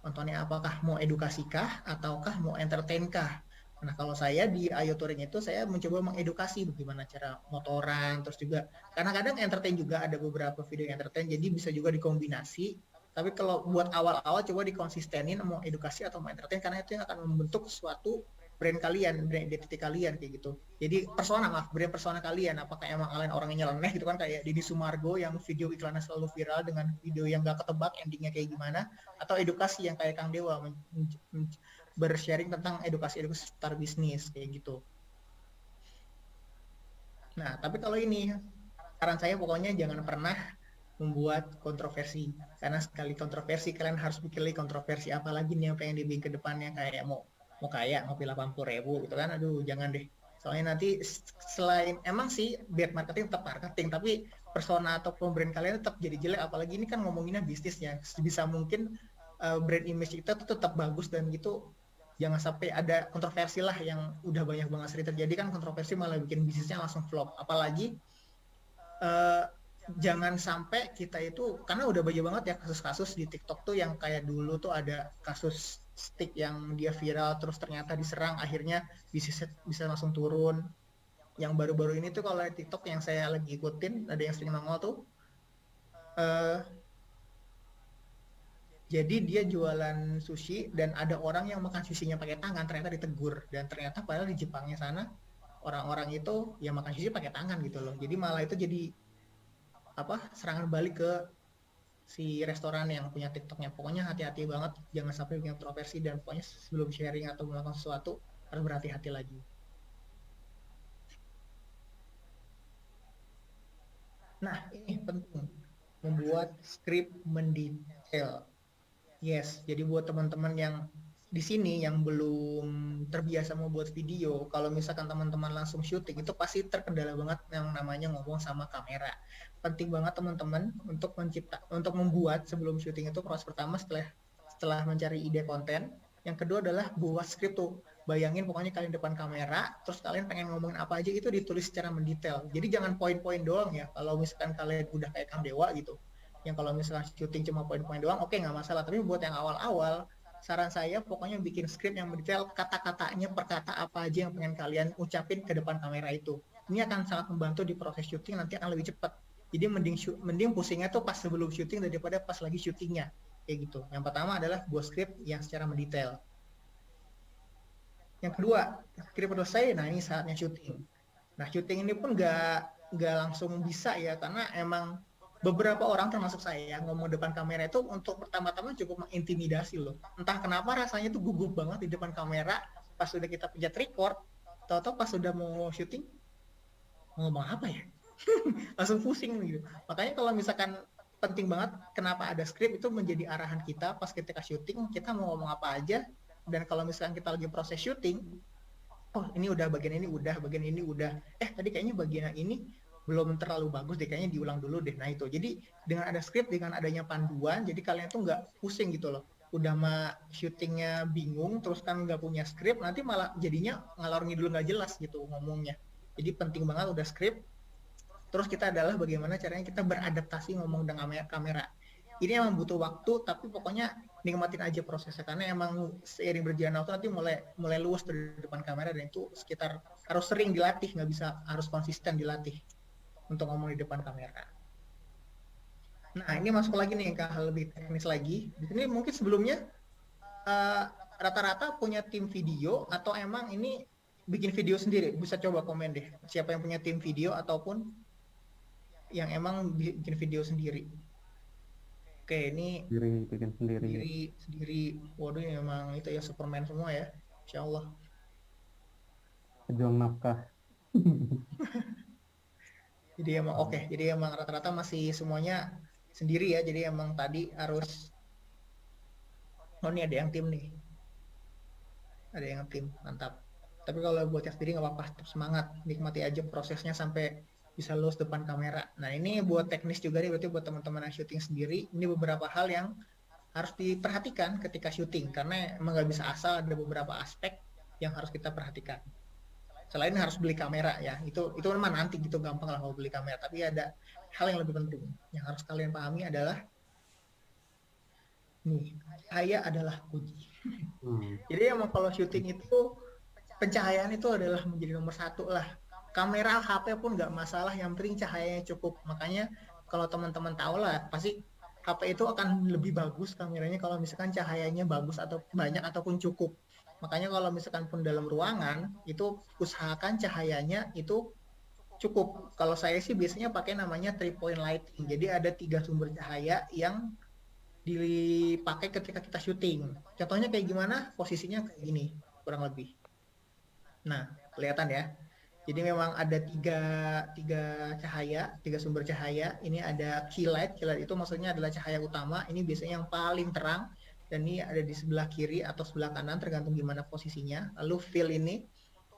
Kontennya apakah mau edukasi kah ataukah mau entertain kah? Nah, kalau saya di Ayo Touring itu saya mencoba mengedukasi bagaimana cara motoran, terus juga kadang-kadang entertain juga, ada beberapa video entertain, jadi bisa juga dikombinasi. Tapi kalau buat awal-awal coba dikonsistenin mau edukasi atau mau entertain, karena itu yang akan membentuk suatu brand kalian, brand identity kalian kayak gitu. Jadi brand persona kalian, apakah emang kalian orangnya nyeleneh gitu kan, kayak Deddy Sumargo yang video iklannya selalu viral dengan video yang gak ketebak endingnya kayak gimana, atau edukasi yang kayak Kang Dewa bersharing tentang edukasi seputar bisnis kayak gitu. Nah, tapi kalau ini saran saya pokoknya jangan pernah membuat kontroversi, karena sekali kontroversi kalian harus pikir lagi kontroversi apa lagi nih yang pengen dibikin ke depannya, kayak mau kayak ngopi 80.000 gitu kan, aduh jangan deh. Soalnya nanti selain emang sih bad marketing tetap marketing, tapi persona atau brand kalian tetap jadi jelek, apalagi ini kan ngomonginnya bisnis ya. Sebisa mungkin brand image kita tuh tetap bagus, dan gitu jangan sampai ada kontroversi lah, yang udah banyak banget sering terjadi kan, kontroversi malah bikin bisnisnya langsung flop. Apalagi jangan sampai kita itu, karena udah banyak banget ya kasus-kasus di TikTok tuh, yang kayak dulu tuh ada kasus stick yang dia viral terus ternyata diserang, akhirnya bisa langsung turun. Yang baru-baru ini tuh kalau di TikTok yang saya lagi ikutin, ada yang sering nongol tuh, jadi dia jualan sushi dan ada orang yang makan sushinya pakai tangan, ternyata ditegur, dan ternyata padahal di Jepangnya sana orang-orang itu ya makan sushi pakai tangan gitu loh. Jadi malah itu jadi serangan balik ke si restoran yang punya TikToknya. Pokoknya hati-hati banget, jangan sampai bikin kontroversi, dan pokoknya sebelum sharing atau melakukan sesuatu harus berhati-hati lagi. Nah, ini penting, membuat skrip mendetail. Yes, jadi buat teman-teman yang di sini yang belum terbiasa membuat video, kalau misalkan teman-teman langsung syuting itu pasti terkendala banget yang namanya ngomong sama kamera. Penting banget teman-teman untuk membuat sebelum syuting itu proses pertama setelah mencari ide konten. Yang kedua adalah buat skrip tuh. Bayangin pokoknya kalian depan kamera, terus kalian pengen ngomongin apa aja itu ditulis secara mendetail. Jadi jangan poin-poin doang ya. Kalau misalkan kalian udah kayak Kang Dewa gitu, yang kalau misalkan syuting cuma poin-poin doang, oke nggak masalah. Tapi buat yang awal-awal, saran saya pokoknya bikin skrip yang mendetail, kata-katanya per kata apa aja yang pengen kalian ucapin ke depan kamera itu. Ini akan sangat membantu di proses syuting, nanti akan lebih cepat. Jadi mending pusingnya tuh pas sebelum syuting daripada pas lagi syutingnya. Kayak gitu. Yang pertama adalah buat skrip yang secara mendetail. Yang kedua, skrip selesai, nah ini saatnya syuting. Nah, syuting ini pun nggak langsung bisa ya, karena emang beberapa orang termasuk saya ngomong depan kamera itu untuk pertama-tama cukup mengintimidasi loh. Entah kenapa rasanya tuh gugup banget di depan kamera, pas sudah kita pencet record, tahu-tahu pas sudah mau syuting, mau ngomong apa ya? Langsung pusing gitu. Makanya kalau misalkan penting banget kenapa ada skrip itu menjadi arahan kita pas ketika syuting, kita mau ngomong apa aja, dan kalau misalkan kita lagi proses syuting, oh ini udah bagian ini udah, tadi kayaknya bagian ini belum terlalu bagus deh, kayaknya diulang dulu deh. Nah itu, jadi dengan ada skrip, dengan adanya panduan, jadi kalian tuh nggak pusing gitu loh. Udah mah syutingnya bingung, terus kan nggak punya skrip, nanti malah jadinya ngalor ngidul nggak jelas gitu ngomongnya. Jadi penting banget udah skrip. Terus kita adalah bagaimana caranya kita beradaptasi ngomong dengan kamera. Ini emang butuh waktu, tapi pokoknya nikmatin aja prosesnya, karena emang seiring berjalan waktu nanti mulai luas dari depan kamera, dan itu sekitar harus sering dilatih, nggak bisa harus konsisten dilatih untuk ngomong di depan kamera. Nah ini masuk lagi nih ke hal lebih teknis lagi. Di sini mungkin sebelumnya rata-rata punya tim video atau emang ini bikin video sendiri? Bisa coba komen deh siapa yang punya tim video ataupun yang emang bikin video sendiri. Oke, ini bikin sendiri. Sendiri. Waduh, ini memang itu ya Superman semua ya. Insya Allah. Pejuang nafkah. Jadi emang oke. Jadi emang rata-rata masih semuanya sendiri ya. Jadi emang tadi harus. Oh ini ada yang tim nih. Ada yang tim, mantap. Tapi kalau buat yang sendiri nggak apa-apa, tetap semangat. Nikmati aja prosesnya sampai bisa lulus depan kamera. Nah ini buat teknis juga nih, berarti buat teman-teman yang syuting sendiri, ini beberapa hal yang harus diperhatikan ketika syuting, karena emang nggak bisa asal, ada beberapa aspek yang harus kita perhatikan. Selain harus beli kamera ya, itu memang nanti gitu gampang lah kalau beli kamera, tapi ada hal yang lebih penting yang harus kalian pahami adalah nih, cahaya adalah kunci. Jadi emang kalau syuting itu pencahayaan itu adalah menjadi nomor satu lah. Kamera HP pun nggak masalah, yang penting cahayanya cukup. Makanya kalau teman-teman tahu lah, pasti HP itu akan lebih bagus kameranya kalau misalkan cahayanya bagus atau banyak ataupun cukup. Makanya kalau misalkan pun dalam ruangan itu usahakan cahayanya itu cukup. Kalau saya sih biasanya pakai namanya 3-point lighting. Jadi ada 3 sumber cahaya yang dipakai ketika kita syuting. Contohnya kayak gimana? Posisinya kayak gini kurang lebih. Nah kelihatan ya. Jadi memang ada tiga sumber cahaya. Ini ada key light itu maksudnya adalah cahaya utama. Ini biasanya yang paling terang, dan ini ada di sebelah kiri atau sebelah kanan tergantung gimana posisinya. Lalu fill ini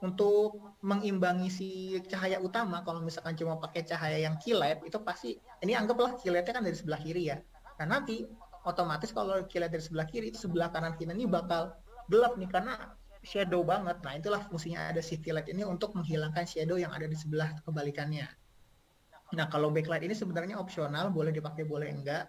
untuk mengimbangi si cahaya utama. Kalau misalkan cuma pakai cahaya yang key light, itu pasti ini anggaplah key lightnya kan dari sebelah kiri ya. Nah nanti otomatis kalau key light dari sebelah kiri, itu sebelah kanan kita ini bakal gelap nih karena shadow banget. Nah itulah fungsinya ada city light ini, untuk menghilangkan shadow yang ada di sebelah kebalikannya. Nah kalau backlight ini sebenarnya opsional, boleh dipakai boleh enggak.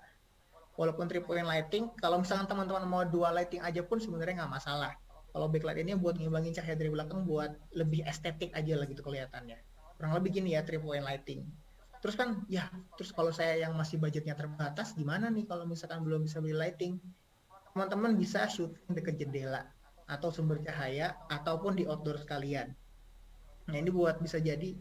Walaupun 3-point lighting, kalau misalkan teman-teman mau 2 lighting aja pun sebenarnya nggak masalah. Kalau backlight ini buat ngimbangin cahaya dari belakang, buat lebih estetik aja lah gitu kelihatannya. Kurang lebih gini ya 3-point lighting. Terus kan ya, terus kalau saya yang masih budgetnya terbatas, gimana nih kalau misalkan belum bisa beli lighting? Teman-teman bisa syuting dekat jendela atau sumber cahaya, ataupun di outdoor sekalian. Nah ini buat bisa jadi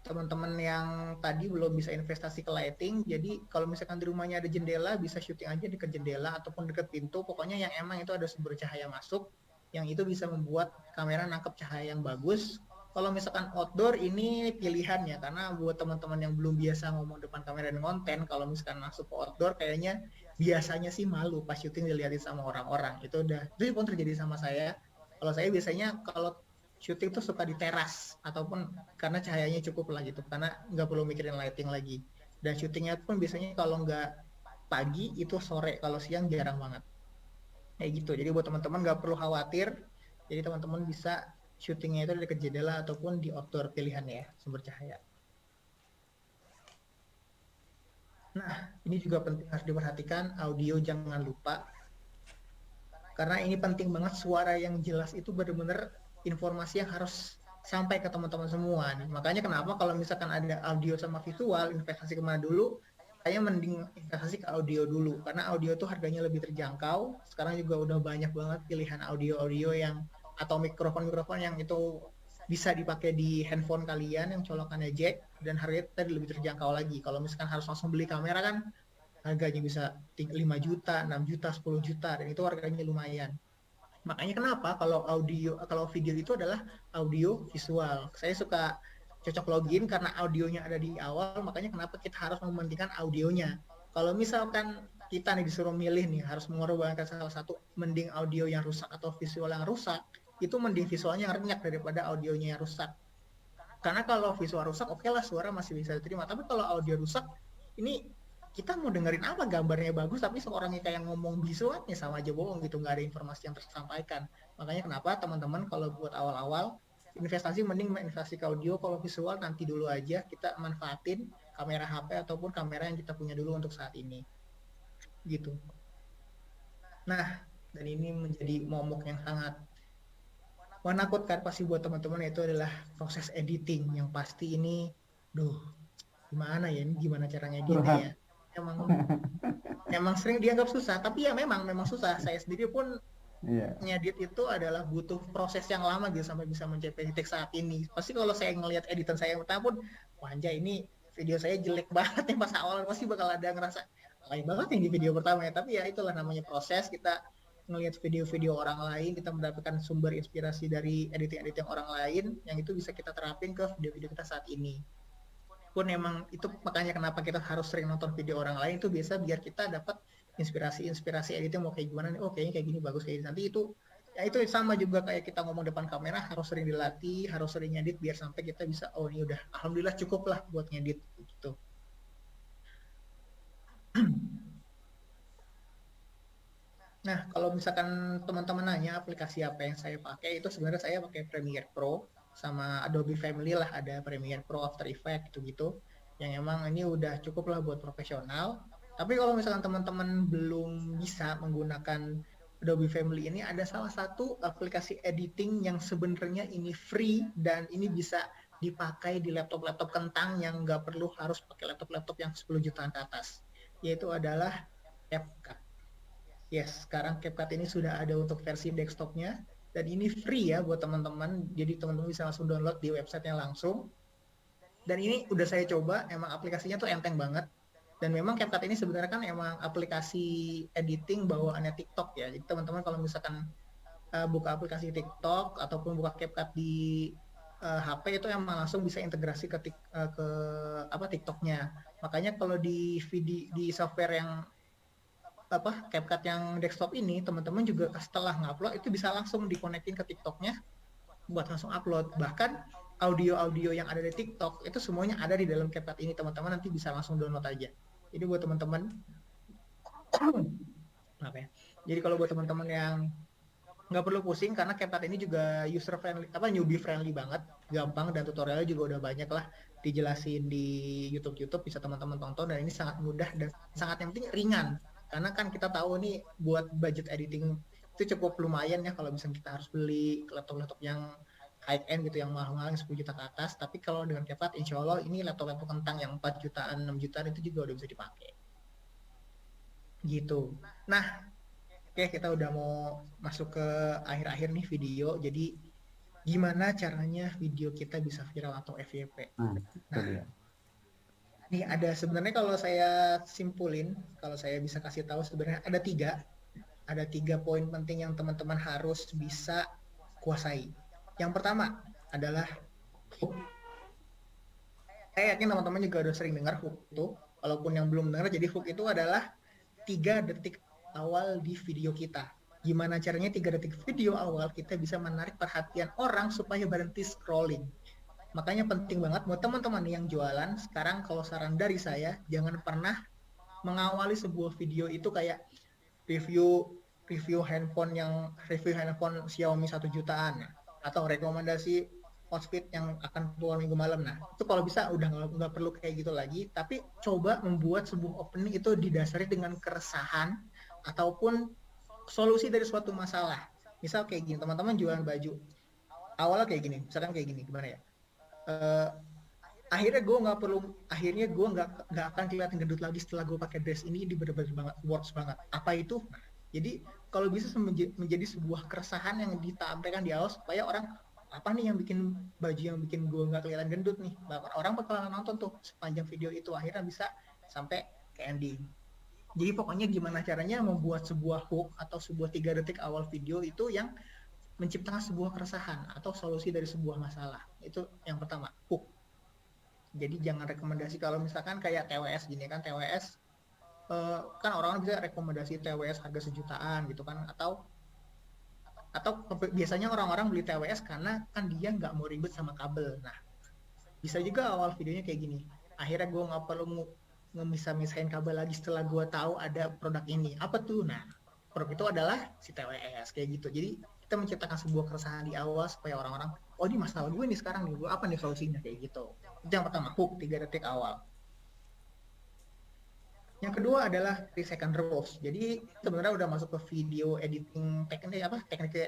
teman-teman yang tadi belum bisa investasi ke lighting, jadi kalau misalkan di rumahnya ada jendela, bisa syuting aja dekat jendela ataupun dekat pintu, pokoknya yang emang itu ada sumber cahaya masuk, yang itu bisa membuat kamera nangkep cahaya yang bagus. Kalau misalkan outdoor ini pilihan ya, karena buat teman-teman yang belum biasa ngomong depan kamera dan konten, kalau misalkan masuk ke outdoor kayaknya biasanya sih malu pas syuting dilihatin sama orang-orang. Itu pun terjadi sama saya. Kalau saya biasanya kalau syuting tuh suka di teras ataupun karena cahayanya cukup lah gitu, karena nggak perlu mikirin lighting lagi, dan syutingnya pun biasanya kalau nggak pagi itu sore, kalau siang jarang banget kayak gitu. Jadi buat teman-teman nggak perlu khawatir, jadi teman-teman bisa syutingnya itu dari jendela ataupun di outdoor pilihan ya sumber cahaya. Nah ini juga penting harus diperhatikan, audio jangan lupa, karena ini penting banget, suara yang jelas itu benar-benar informasi yang harus sampai ke teman-teman semua nih. Makanya kenapa kalau misalkan ada audio sama visual, investasi kemana dulu? Saya mending investasi ke audio dulu, karena audio tuh harganya lebih terjangkau. Sekarang juga udah banyak banget pilihan audio-audio yang atau mikrofon-mikrofon yang itu bisa dipakai di handphone kalian yang colokannya jack, dan harganya tadi lebih terjangkau lagi. Kalau misalkan harus langsung beli kamera kan harganya bisa 5 juta, 6 juta, 10 juta, dan itu harganya lumayan. Makanya kenapa kalau video itu adalah audio visual. Saya suka cocok login karena audionya ada di awal, makanya kenapa kita harus mementingkan audionya. Kalau misalkan kita nih disuruh milih nih, harus mengorbankan salah satu, mending audio yang rusak atau visual yang rusak, itu mending visualnya yang renyah daripada audionya yang rusak. Karena kalau visual rusak, oke lah, suara masih bisa diterima. Tapi kalau audio rusak, ini kita mau dengerin apa, gambarnya bagus tapi seorangnya kayak ngomong visualnya sama aja bohong gitu, nggak ada informasi yang tersampaikan. Makanya kenapa teman-teman kalau buat awal-awal investasi, mending investasi ke audio, kalau visual nanti dulu aja, kita manfaatin kamera HP ataupun kamera yang kita punya dulu untuk saat ini gitu. Nah, dan ini menjadi momok yang sangat menakutkan pasti buat teman-teman, itu adalah proses editing yang pasti ini, duh, gimana ya, ini gimana caranya editnya ya. Emang sering dianggap susah, tapi ya memang susah. Saya sendiri pun ngedit itu adalah butuh proses yang lama gitu sampai bisa mencapai titik saat ini. Pasti kalau saya ngelihat editan saya yang pertama pun, wah anjay, ini video saya jelek banget nih pas awal, pasti bakal ada ngerasa lain banget yang di video pertama ya. Tapi ya itulah namanya proses, kita ngelihat video-video orang lain, kita mendapatkan sumber inspirasi dari editing-editing orang lain, yang itu bisa kita terapin ke video-video kita saat ini. Pun emang itu makanya kenapa kita harus sering nonton video orang lain, itu biasa biar kita dapat inspirasi editing mau kayak gimana nih, oh kayaknya kayak gini bagus, kayak gini. Nanti itu ya itu sama juga kayak kita ngomong depan kamera, harus sering dilatih, harus sering ngedit biar sampai kita bisa, oh ini udah alhamdulillah cukup lah buat ngedit gitu. Nah, kalau misalkan teman-teman nanya aplikasi apa yang saya pakai, itu sebenarnya saya pakai Premiere Pro sama Adobe Family lah, ada Premiere Pro, After Effects gitu-gitu, yang emang ini udah cukup lah buat profesional. Tapi kalau misalkan teman-teman belum bisa menggunakan Adobe Family ini, ada salah satu aplikasi editing yang sebenarnya ini free dan ini bisa dipakai di laptop-laptop kentang yang nggak perlu harus pakai laptop-laptop yang 10 jutaan ke atas, yaitu adalah CapCut. Yes, sekarang CapCut ini sudah ada untuk versi desktopnya, dan ini free ya buat teman-teman. Jadi teman-teman bisa langsung download di websitenya langsung. Dan ini udah saya coba, emang aplikasinya tuh enteng banget. Dan memang CapCut ini sebenarnya kan emang aplikasi editing bawaannya TikTok ya. Jadi teman-teman kalau misalkan buka aplikasi TikTok ataupun buka CapCut di HP, itu emang langsung bisa integrasi ke TikToknya. Makanya kalau di software yang CapCut yang desktop ini, teman-teman juga setelah ngupload itu bisa langsung dikonekin ke TikToknya buat langsung upload. Bahkan audio-audio yang ada di TikTok itu semuanya ada di dalam CapCut ini, teman-teman nanti bisa langsung download aja. Jadi buat teman-teman apa ya, jadi kalau buat teman-teman yang nggak perlu pusing, karena CapCut ini juga user friendly, newbie friendly banget, gampang, dan tutorialnya juga udah banyak lah dijelasin di YouTube, bisa teman-teman tonton, dan ini sangat mudah dan sangat yang penting ringan. Karena kan kita tahu nih buat budget editing itu cukup lumayan ya, kalau misalnya kita harus beli laptop-laptop yang high end gitu, yang mahal-mahal, yang 10 juta ke atas. Tapi kalau dengan CapCut, insya Allah ini laptop-laptop kentang yang 4 jutaan, 6 jutaan itu juga udah bisa dipakai gitu. Nah, oke, kita udah mau masuk ke akhir-akhir nih video. Jadi gimana caranya video kita bisa viral atau FYP. Itu Nah, dia. ini ada sebenarnya kalau saya simpulin, kalau saya bisa kasih tahu sebenarnya ada tiga poin penting yang teman-teman harus bisa kuasai. Yang pertama adalah hook. Saya yakin teman-teman juga udah sering dengar hook itu. Walaupun yang belum dengar, jadi hook itu adalah 3 detik awal di video kita. Gimana caranya 3 detik video awal kita bisa menarik perhatian orang supaya berhenti scrolling. Makanya penting banget buat teman-teman yang jualan, sekarang kalau saran dari saya, jangan pernah mengawali sebuah video itu kayak review review handphone Xiaomi 1 jutaan atau rekomendasi outfit yang akan keluar minggu malam. Nah, itu kalau bisa udah nggak perlu kayak gitu lagi, tapi coba membuat sebuah opening itu didasari dengan keresahan ataupun solusi dari suatu masalah. Misal kayak gini, teman-teman jualan baju, awalnya kayak gini, misalkan kayak gini, gimana ya? Akhirnya gue nggak akan kelihatan gendut lagi setelah gue pakai dress ini bener-bener banget works banget. Apa itu? Nah, jadi kalau bisa menjadi sebuah keresahan yang ditampilkan di awal supaya orang apa nih yang bikin baju yang bikin gue nggak kelihatan gendut nih, bahkan orang bakalan nonton tuh sepanjang video itu, akhirnya bisa sampai ke ending. Jadi pokoknya gimana caranya membuat sebuah hook atau sebuah 3 detik awal video itu yang menciptakan sebuah keresahan atau solusi dari sebuah masalah. Itu yang pertama, hook. Jadi jangan rekomendasi kalau misalkan kayak TWS gini kan, TWS kan orang bisa rekomendasi TWS harga 1 jutaan gitu kan, atau biasanya orang-orang beli TWS karena kan dia nggak mau ribet sama kabel. Nah, bisa juga awal videonya kayak gini, akhirnya gue nggak perlu ngemisah-misahin kabel lagi setelah gue tahu ada produk ini. Apa tuh? Nah, produk itu adalah si TWS kayak gitu. Jadi kita menciptakan sebuah keresahan di awal supaya orang-orang, oh ini masalah gue nih sekarang nih, gue apa nih solusinya kayak gitu. Itu yang pertama, hook 3 detik awal. Yang kedua adalah 3 second rules. Jadi sebenarnya udah masuk ke video editing, teknik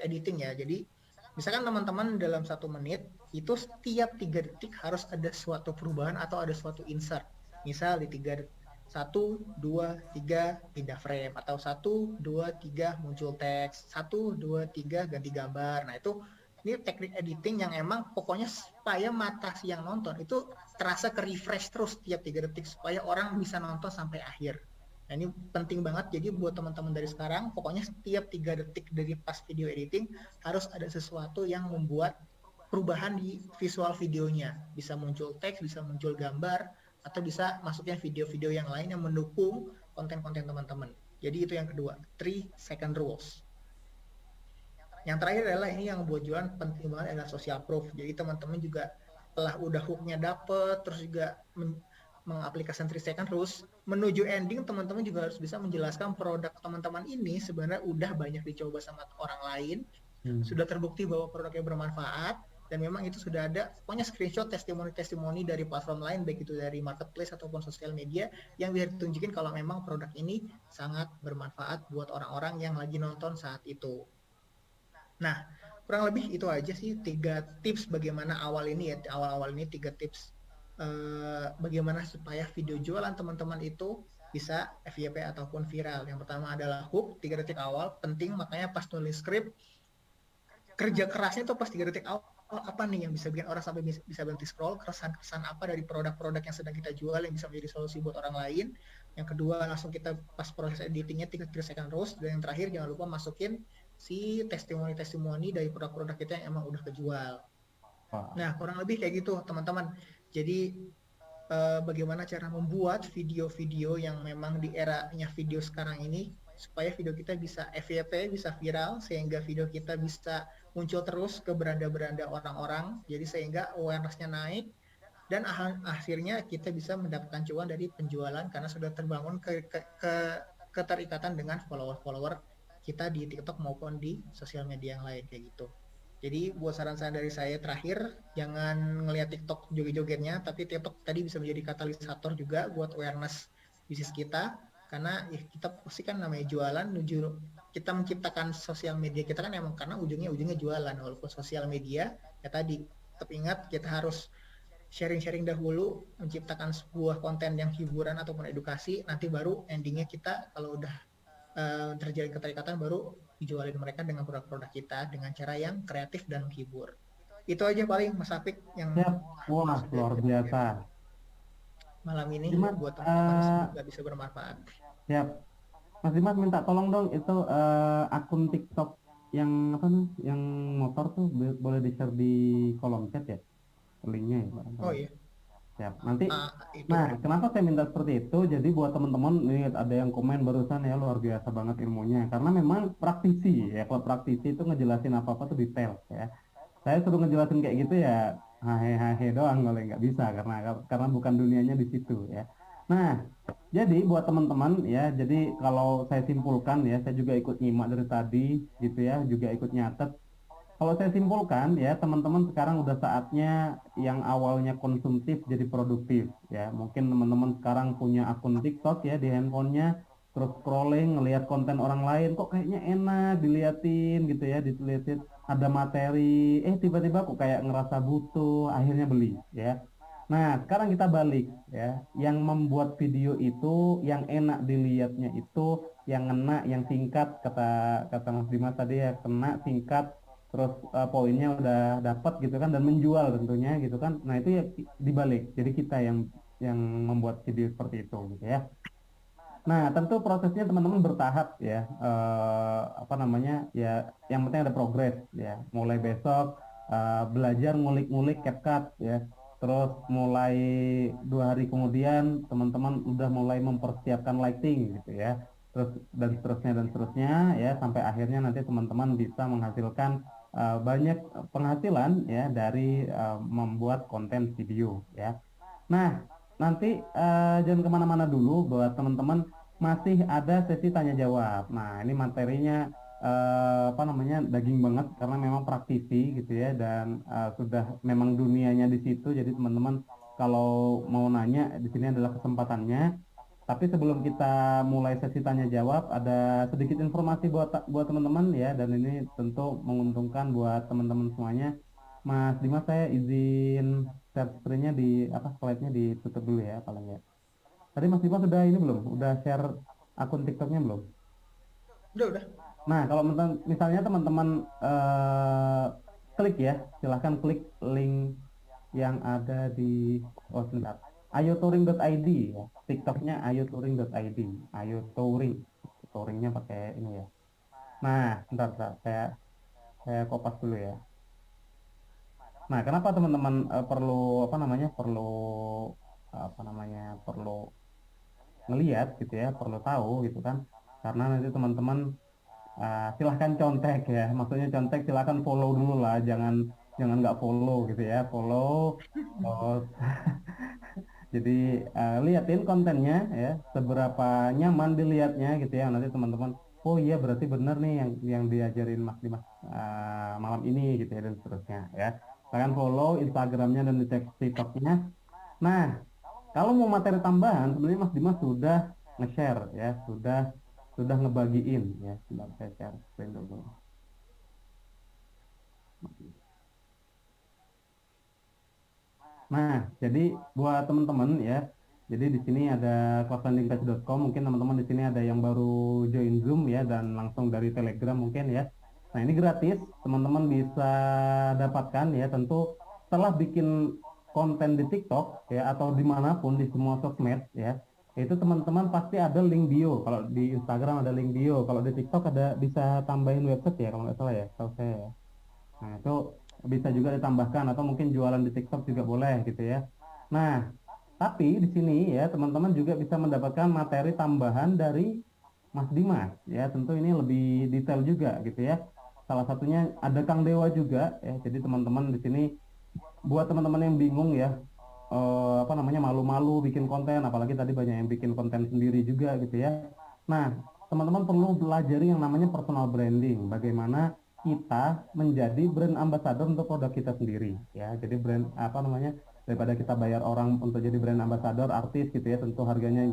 editing ya. Jadi misalkan teman-teman dalam 1 menit itu setiap 3 detik harus ada suatu perubahan atau ada suatu insert. Misal di 1, 2, 3 pindah frame, atau 1, 2, 3 muncul teks, 1, 2, 3 ganti gambar. Nah itu ini teknik editing yang emang pokoknya supaya mata si yang nonton itu terasa ke refresh terus tiap 3 detik supaya orang bisa nonton sampai akhir. Nah ini penting banget, jadi buat teman-teman dari sekarang pokoknya setiap 3 detik dari pas video editing harus ada sesuatu yang membuat perubahan di visual videonya, bisa muncul teks, bisa muncul gambar, atau bisa masuknya video-video yang lain yang mendukung konten-konten teman-teman. Jadi itu yang kedua, 3 second rules. Yang terakhir adalah ini yang buat jualan penting banget adalah social proof. Jadi teman-teman juga setelah udah hooknya dapet, terus juga mengaplikasikan 3 second rules, menuju ending teman-teman juga harus bisa menjelaskan produk teman-teman ini sebenarnya udah banyak dicoba sama orang lain, sudah terbukti bahwa produknya bermanfaat, dan memang itu sudah ada pokoknya screenshot testimoni-testimoni dari platform lain, baik itu dari marketplace ataupun sosial media, yang bisa ditunjukin kalau memang produk ini sangat bermanfaat buat orang-orang yang lagi nonton saat itu. Nah, kurang lebih itu aja sih 3 tips bagaimana awal ini 3 tips bagaimana supaya video jualan teman-teman itu bisa FYP ataupun viral. Yang pertama adalah hook 3 detik awal, penting, makanya pas nulis skrip kerja kerasnya tuh pas 3 detik awal, apa nih yang bisa bikin orang sampai bisa berhenti scroll, keresahan apa dari produk-produk yang sedang kita jual yang bisa menjadi solusi buat orang lain. Yang kedua, langsung kita pas proses editingnya 3 second rules. Dan yang terakhir, jangan lupa masukin si testimoni-testimoni dari produk-produk kita yang emang udah kejual. Nah, kurang lebih kayak gitu teman-teman. Jadi bagaimana cara membuat video-video yang memang di eranya video sekarang ini supaya video kita bisa FYP, bisa viral, sehingga video kita bisa muncul terus ke beranda-beranda orang-orang, jadi sehingga awareness-nya naik, dan akhirnya kita bisa mendapatkan cuan dari penjualan karena sudah terbangun keterikatan dengan follower-follower kita di TikTok maupun di sosial media yang lain kayak gitu. Jadi buat saran-saran dari saya terakhir, jangan ngelihat TikTok joget-jogetnya, tapi TikTok tadi bisa menjadi katalisator juga buat awareness bisnis kita, karena ya kita pasti kan namanya jualan, kita menciptakan sosial media kita kan emang karena ujungnya jualan, walaupun sosial media ya tadi tetap ingat kita harus sharing-sharing dahulu, menciptakan sebuah konten yang hiburan ataupun edukasi, nanti baru endingnya kita kalau udah terjadi keterikatan baru dijualin mereka dengan produk-produk kita dengan cara yang kreatif dan menghibur. Itu aja paling Mas Apik yang Siap. Wah, maksud luar dari biasa. malam ini Dimas, buat teman-teman semoga bisa bermanfaat. siap. Mas Dimas minta tolong dong itu akun TikTok yang apa nih, yang motor tuh boleh di-share di kolom chat ya, linknya ya Oh barangkali. iya, Siap. Nanti, itu nah kenapa saya minta seperti itu? Jadi buat teman-teman nih ada yang komen barusan ya luar biasa banget ilmunya. Karena memang praktisi ya, kalau praktisi itu ngejelasin apa-apa tuh detail ya. Saya suruh ngejelasin kayak gitu ya hahe hahe doang kalau nggak bisa karena bukan dunianya di situ ya. Nah, jadi buat teman-teman ya, jadi kalau saya simpulkan ya, saya juga ikut nyimak dari tadi gitu ya, juga ikut nyatet. Kalau saya simpulkan ya, teman-teman sekarang udah saatnya yang awalnya konsumtif jadi produktif ya. Mungkin teman-teman sekarang punya akun TikTok ya di handphonenya, terus scrolling ngelihat konten orang lain kok kayaknya enak diliatin gitu ya, diliatin ada materi, tiba-tiba kok kayak ngerasa butuh, akhirnya beli ya. Nah, sekarang kita balik ya. Yang membuat video itu, yang enak dilihatnya itu, yang ngena, yang singkat, kata kata Mas Dimas tadi ya, kena, singkat, terus poinnya udah dapat gitu kan, dan menjual tentunya gitu kan. Nah, itu ya dibalik. Jadi kita yang membuat video seperti itu gitu ya. Nah, tentu prosesnya teman-teman bertahap ya. Apa namanya? Ya, yang penting ada progres ya. Mulai besok belajar ngulik-ngulik CapCut ya. Terus mulai 2 hari kemudian teman-teman udah mulai mempersiapkan lighting gitu ya. Terus dan seterusnya ya sampai akhirnya nanti teman-teman bisa menghasilkan banyak penghasilan ya dari membuat konten video ya. Nah, nanti jangan kemana-mana dulu buat teman-teman masih ada sesi tanya jawab. Nah, ini materinya apa namanya daging banget karena memang praktisi gitu ya dan sudah memang dunianya di situ. Jadi teman-teman kalau mau nanya di sini adalah kesempatannya. Tapi sebelum kita mulai sesi tanya jawab, ada sedikit informasi buat teman-teman ya dan ini tentu menguntungkan buat teman-teman semuanya. Mas Dimas, saya izin share screen-nya di apa slide-nya ditutup dulu ya paling ya. Tadi Mas Dimas sudah ini belum? Udah share akun TikTok-nya belum? udah. Nah, kalau misalnya teman-teman klik ya, silahkan klik link yang ada di sebentar. ayotouring.id ya. TikToknya ayotouring.id. Ayotouring. Touringnya pakai ini ya. Nah, bentar, saya kopas dulu ya. Nah, kenapa teman-teman perlu apa namanya? Perlu ngeliat gitu ya, perlu tahu gitu kan. Karena nanti teman-teman silahkan contek ya. Maksudnya contek silahkan follow dulu lah, jangan jangan nggak follow gitu ya. Follow terus jadi liatin kontennya ya, seberapa nyaman dilihatnya gitu ya. Nanti teman-teman, oh iya berarti bener nih yang diajarin Mas Dimas malam ini gitu ya dan seterusnya ya. Silahkan follow Instagramnya dan dicek TikToknya. Nah, kalau mau materi tambahan, sebenarnya Mas Dimas sudah nge-share ya, sudah ngebagiin ya. Sebentar saya share screen dulu. Nah, jadi buat teman-teman ya, jadi di sini ada cloudlandingpage.com. Mungkin teman-teman di sini ada yang baru join Zoom ya dan langsung dari Telegram mungkin ya. Nah, ini gratis, teman-teman bisa dapatkan ya. Tentu setelah bikin konten di TikTok ya atau dimanapun di semua sosmed ya, itu teman-teman pasti ada link bio. Kalau di Instagram ada link bio, kalau di TikTok ada bisa tambahin website ya kalau nggak salah ya, tahu saya ya. Nah, itu bisa juga ditambahkan atau mungkin jualan di TikTok juga boleh gitu ya. Nah, tapi di sini ya teman-teman juga bisa mendapatkan materi tambahan dari Mas Dimas ya. Tentu ini lebih detail juga gitu ya. Salah satunya ada Kang Dewa juga ya. Jadi teman-teman di sini buat teman-teman yang bingung ya apa namanya malu-malu bikin konten apalagi tadi banyak yang bikin konten sendiri juga gitu ya. Nah, teman-teman perlu belajar yang namanya personal branding, bagaimana kita menjadi brand ambassador untuk produk kita sendiri ya. Jadi brand apa namanya daripada kita bayar orang untuk jadi brand ambassador artis gitu ya, tentu harganya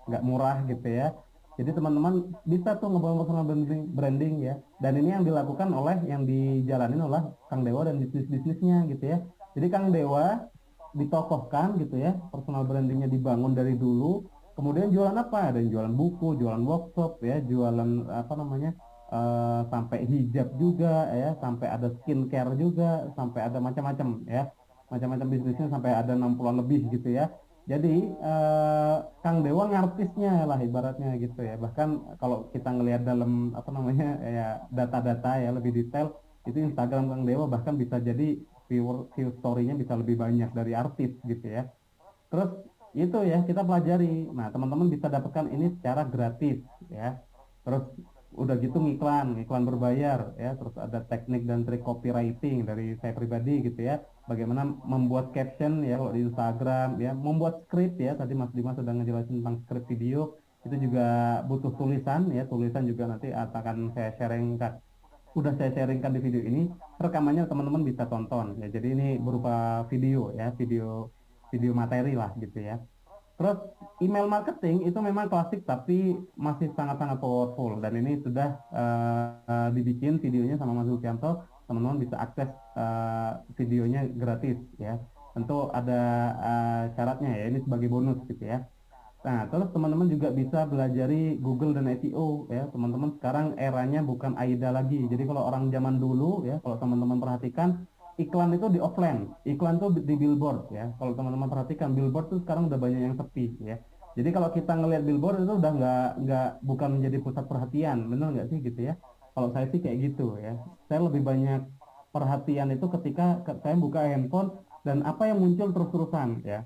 nggak murah gitu ya. Jadi teman-teman bisa tuh ngebangun personal branding ya. Dan ini yang dilakukan oleh yang dijalanin oleh Kang Dewa dan bisnis-bisnisnya gitu ya. Jadi Kang Dewa ditokohkan gitu ya, personal brandingnya dibangun dari dulu, kemudian jualan apa? Ada yang jualan buku, jualan workshop ya, jualan apa namanya sampai hijab juga ya, sampai ada skincare juga, sampai ada macam-macam ya, macam-macam bisnisnya sampai ada 60-an lebih gitu ya. Jadi Kang Dewa ngartisnya lah ibaratnya gitu ya. Bahkan kalau kita ngelihat dalam apa namanya ya data-data ya lebih detail itu Instagram Kang Dewa bahkan bisa jadi view story-nya bisa lebih banyak dari artis gitu ya. Terus itu ya kita pelajari. Nah, teman-teman bisa dapatkan ini secara gratis ya. Terus udah gitu ngiklan berbayar ya. Terus ada teknik dan trik copywriting dari saya pribadi gitu ya. Bagaimana membuat caption ya kalau di Instagram ya, membuat script ya. Tadi Mas Dimas sudah ngejelasin tentang script video. Itu juga butuh tulisan ya. Tulisan juga nanti akan saya sharingkan. Udah saya sharingkan di video ini, rekamannya teman-teman bisa tonton ya. Jadi ini berupa video ya, video materi lah gitu ya. Terus email marketing itu memang klasik tapi masih sangat-sangat powerful dan ini sudah dibikin videonya sama Mas Lukianto, teman-teman bisa akses videonya gratis ya. Tentu ada syaratnya ya, ini sebagai bonus gitu ya. Nah, terus teman-teman juga bisa belajari Google dan SEO ya. Teman-teman sekarang eranya bukan AIDA lagi. Jadi kalau orang zaman dulu ya, kalau teman-teman perhatikan iklan itu di offline, iklan itu di billboard ya. Kalau teman-teman perhatikan billboard itu sekarang udah banyak yang sepi ya. Jadi kalau kita ngelihat billboard itu udah nggak bukan menjadi pusat perhatian, benar nggak sih gitu ya? Kalau saya sih kayak gitu ya. Saya lebih banyak perhatian itu ketika saya buka handphone dan apa yang muncul terus-terusan ya.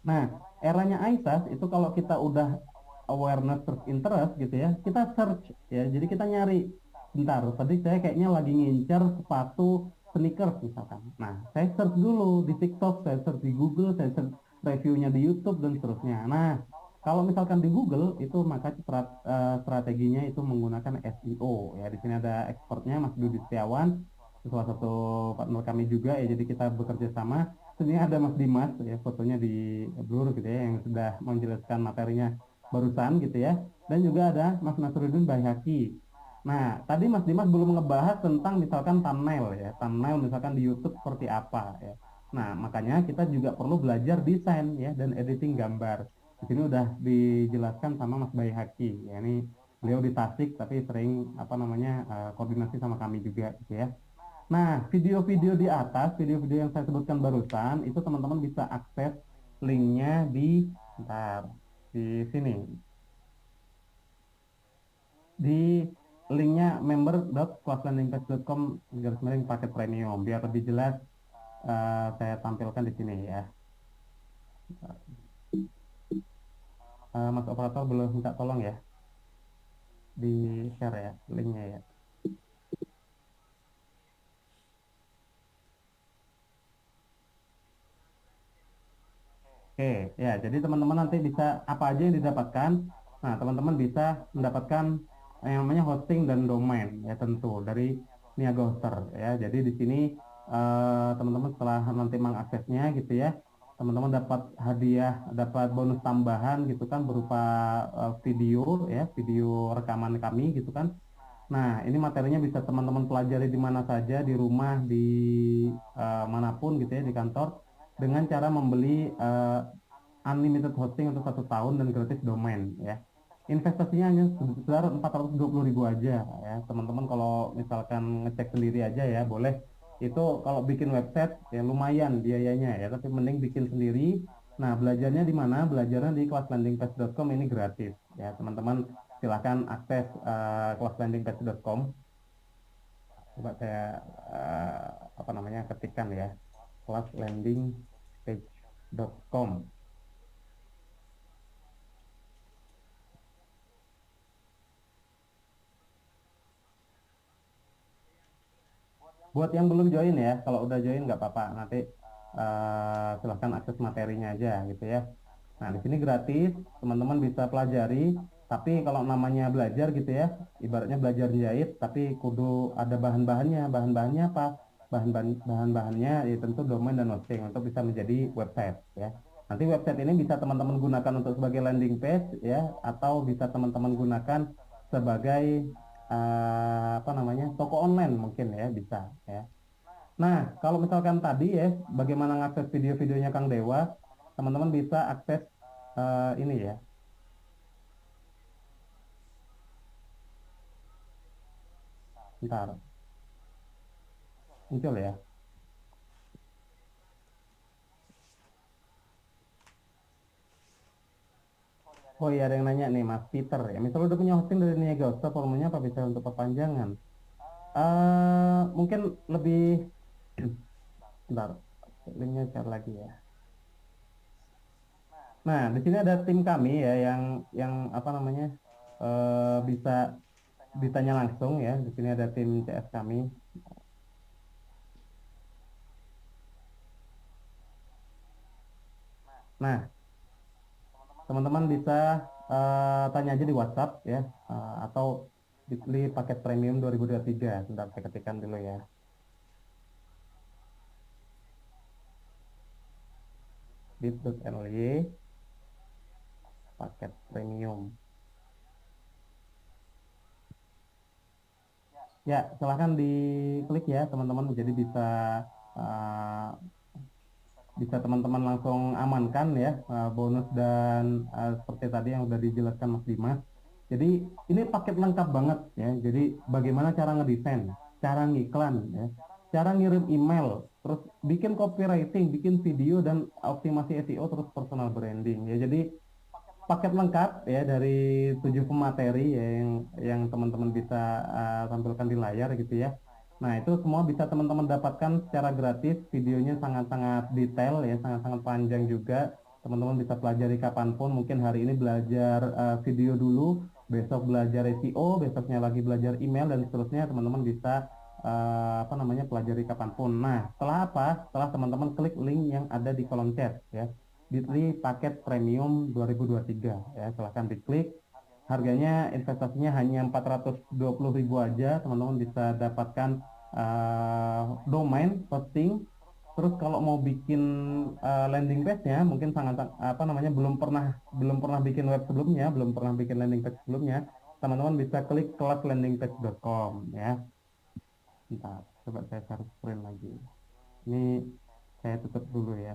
Nah, eranya ISAS itu kalau kita udah awareness search interest gitu ya, kita search ya. Jadi kita nyari, bentar, tadi saya kayaknya lagi ngincer sepatu sneakers misalkan. Nah, saya search dulu di TikTok, saya search di Google, saya search reviewnya di YouTube dan seterusnya. Nah, kalau misalkan di Google itu maka strateginya itu menggunakan SEO ya. Di sini ada expertnya Mas Budi Setiawan, salah satu partner kami juga ya. Jadi kita bekerja sama. Sini ada Mas Dimas ya, fotonya di blur gitu ya, yang sudah menjelaskan materinya barusan gitu ya. Dan juga ada Mas Nasruddin Baihaqi. Nah, tadi Mas Dimas belum ngebahas tentang misalkan thumbnail ya, thumbnail misalkan di YouTube seperti apa ya. Nah, makanya kita juga perlu belajar desain ya dan editing gambar. Di sini udah dijelaskan sama Mas Baihaqi. Ya, ini beliau di Tasik tapi sering apa namanya koordinasi sama kami juga gitu ya. Nah, video-video di atas, video-video yang saya sebutkan barusan, itu teman-teman bisa akses linknya di, bentar, di sini, di linknya member.kelaslandingpage.com garis miring paket premium. Biar lebih jelas, saya tampilkan di sini ya. Mas operator boleh minta tolong ya, di share ya linknya ya. Oke, ya, jadi teman-teman nanti bisa apa aja yang didapatkan. Nah, teman-teman bisa mendapatkan yang namanya hosting dan domain ya tentu dari Niaga Hoster ya. Jadi di sini teman-teman setelah nanti mengaksesnya gitu ya, teman-teman dapat hadiah, dapat bonus tambahan gitu kan berupa video ya, video rekaman kami gitu kan. Nah, ini materinya bisa teman-teman pelajari di mana saja, di rumah, di manapun gitu ya, di kantor dengan cara membeli unlimited hosting untuk 1 tahun dan gratis domain ya. Investasinya hanya sebesar 420.000 aja ya. Teman-teman kalau misalkan ngecek sendiri aja ya boleh. Itu kalau bikin website ya lumayan biayanya ya, tapi mending bikin sendiri. Nah, belajarnya di mana? Belajarnya di kelaslandingpage.com, ini gratis ya. Teman-teman silahkan akses kelaslandingpage.com. Coba saya apa namanya ketikkan ya. kelaslandingpage.com. Buat yang belum join ya, kalau udah join nggak apa-apa, nanti silahkan akses materinya aja gitu ya. Nah, di sini gratis, teman-teman bisa pelajari, tapi kalau namanya belajar gitu ya, ibaratnya belajar jahit, tapi kudu ada bahan-bahannya. Bahan-bahannya apa? Bahan-bahannya ya tentu domain dan hosting untuk bisa menjadi website ya. Nanti website ini bisa teman-teman gunakan untuk sebagai landing page ya, atau bisa teman-teman gunakan sebagai apa namanya toko online mungkin ya bisa ya. Nah, kalau misalkan tadi ya bagaimana ngakses video-videonya Kang Dewa, teman-teman bisa akses ini ya. Bentar, muncul ya. Oh iya, ada yang nanya nih Mas Peter ya. Misalnya udah punya hosting dari Niaga Host, volumenya apa bisa untuk perpanjangan? Mungkin lebih, bentar, linknya share lagi ya. Nah, di sini ada tim kami ya yang apa namanya bisa ditanya langsung ya. Di sini ada tim CS kami. Nah, teman-teman bisa tanya aja di WhatsApp ya, atau beli paket premium 2023. Sebentar saya ketikkan dulu ya. bit.ly paket premium. Ya, silahkan diklik ya teman-teman. Jadi uh, bisa teman-teman langsung amankan ya bonus dan seperti tadi yang sudah dijelaskan Mas Dimas. Jadi ini paket lengkap banget ya. Jadi bagaimana cara ngedesain, cara ngiklan ya, cara ngirim email, terus bikin copywriting, bikin video dan optimasi SEO terus personal branding ya. Jadi paket lengkap ya dari 7 pemateri ya, yang teman-teman bisa tampilkan di layar gitu ya. Nah, itu semua bisa teman-teman dapatkan secara gratis. Videonya sangat-sangat detail ya, sangat-sangat panjang juga. Teman-teman bisa pelajari kapanpun. Mungkin hari ini belajar video dulu, besok belajar SEO, besoknya lagi belajar email dan seterusnya. Teman-teman bisa apa namanya pelajari kapanpun. Nah, setelah apa? Setelah teman-teman klik link yang ada di kolom chat ya. Bitly paket premium 2023 ya, silahkan diklik. Harganya investasinya hanya 420.000 aja, teman-teman bisa dapatkan domain hosting. Terus kalau mau bikin landing page-nya mungkin sangat apa namanya belum pernah bikin web sebelumnya, belum pernah bikin landing page sebelumnya, teman-teman bisa klik kelaslandingpage.com ya. Bentar, coba saya share screen lagi. Ini saya tutup dulu ya.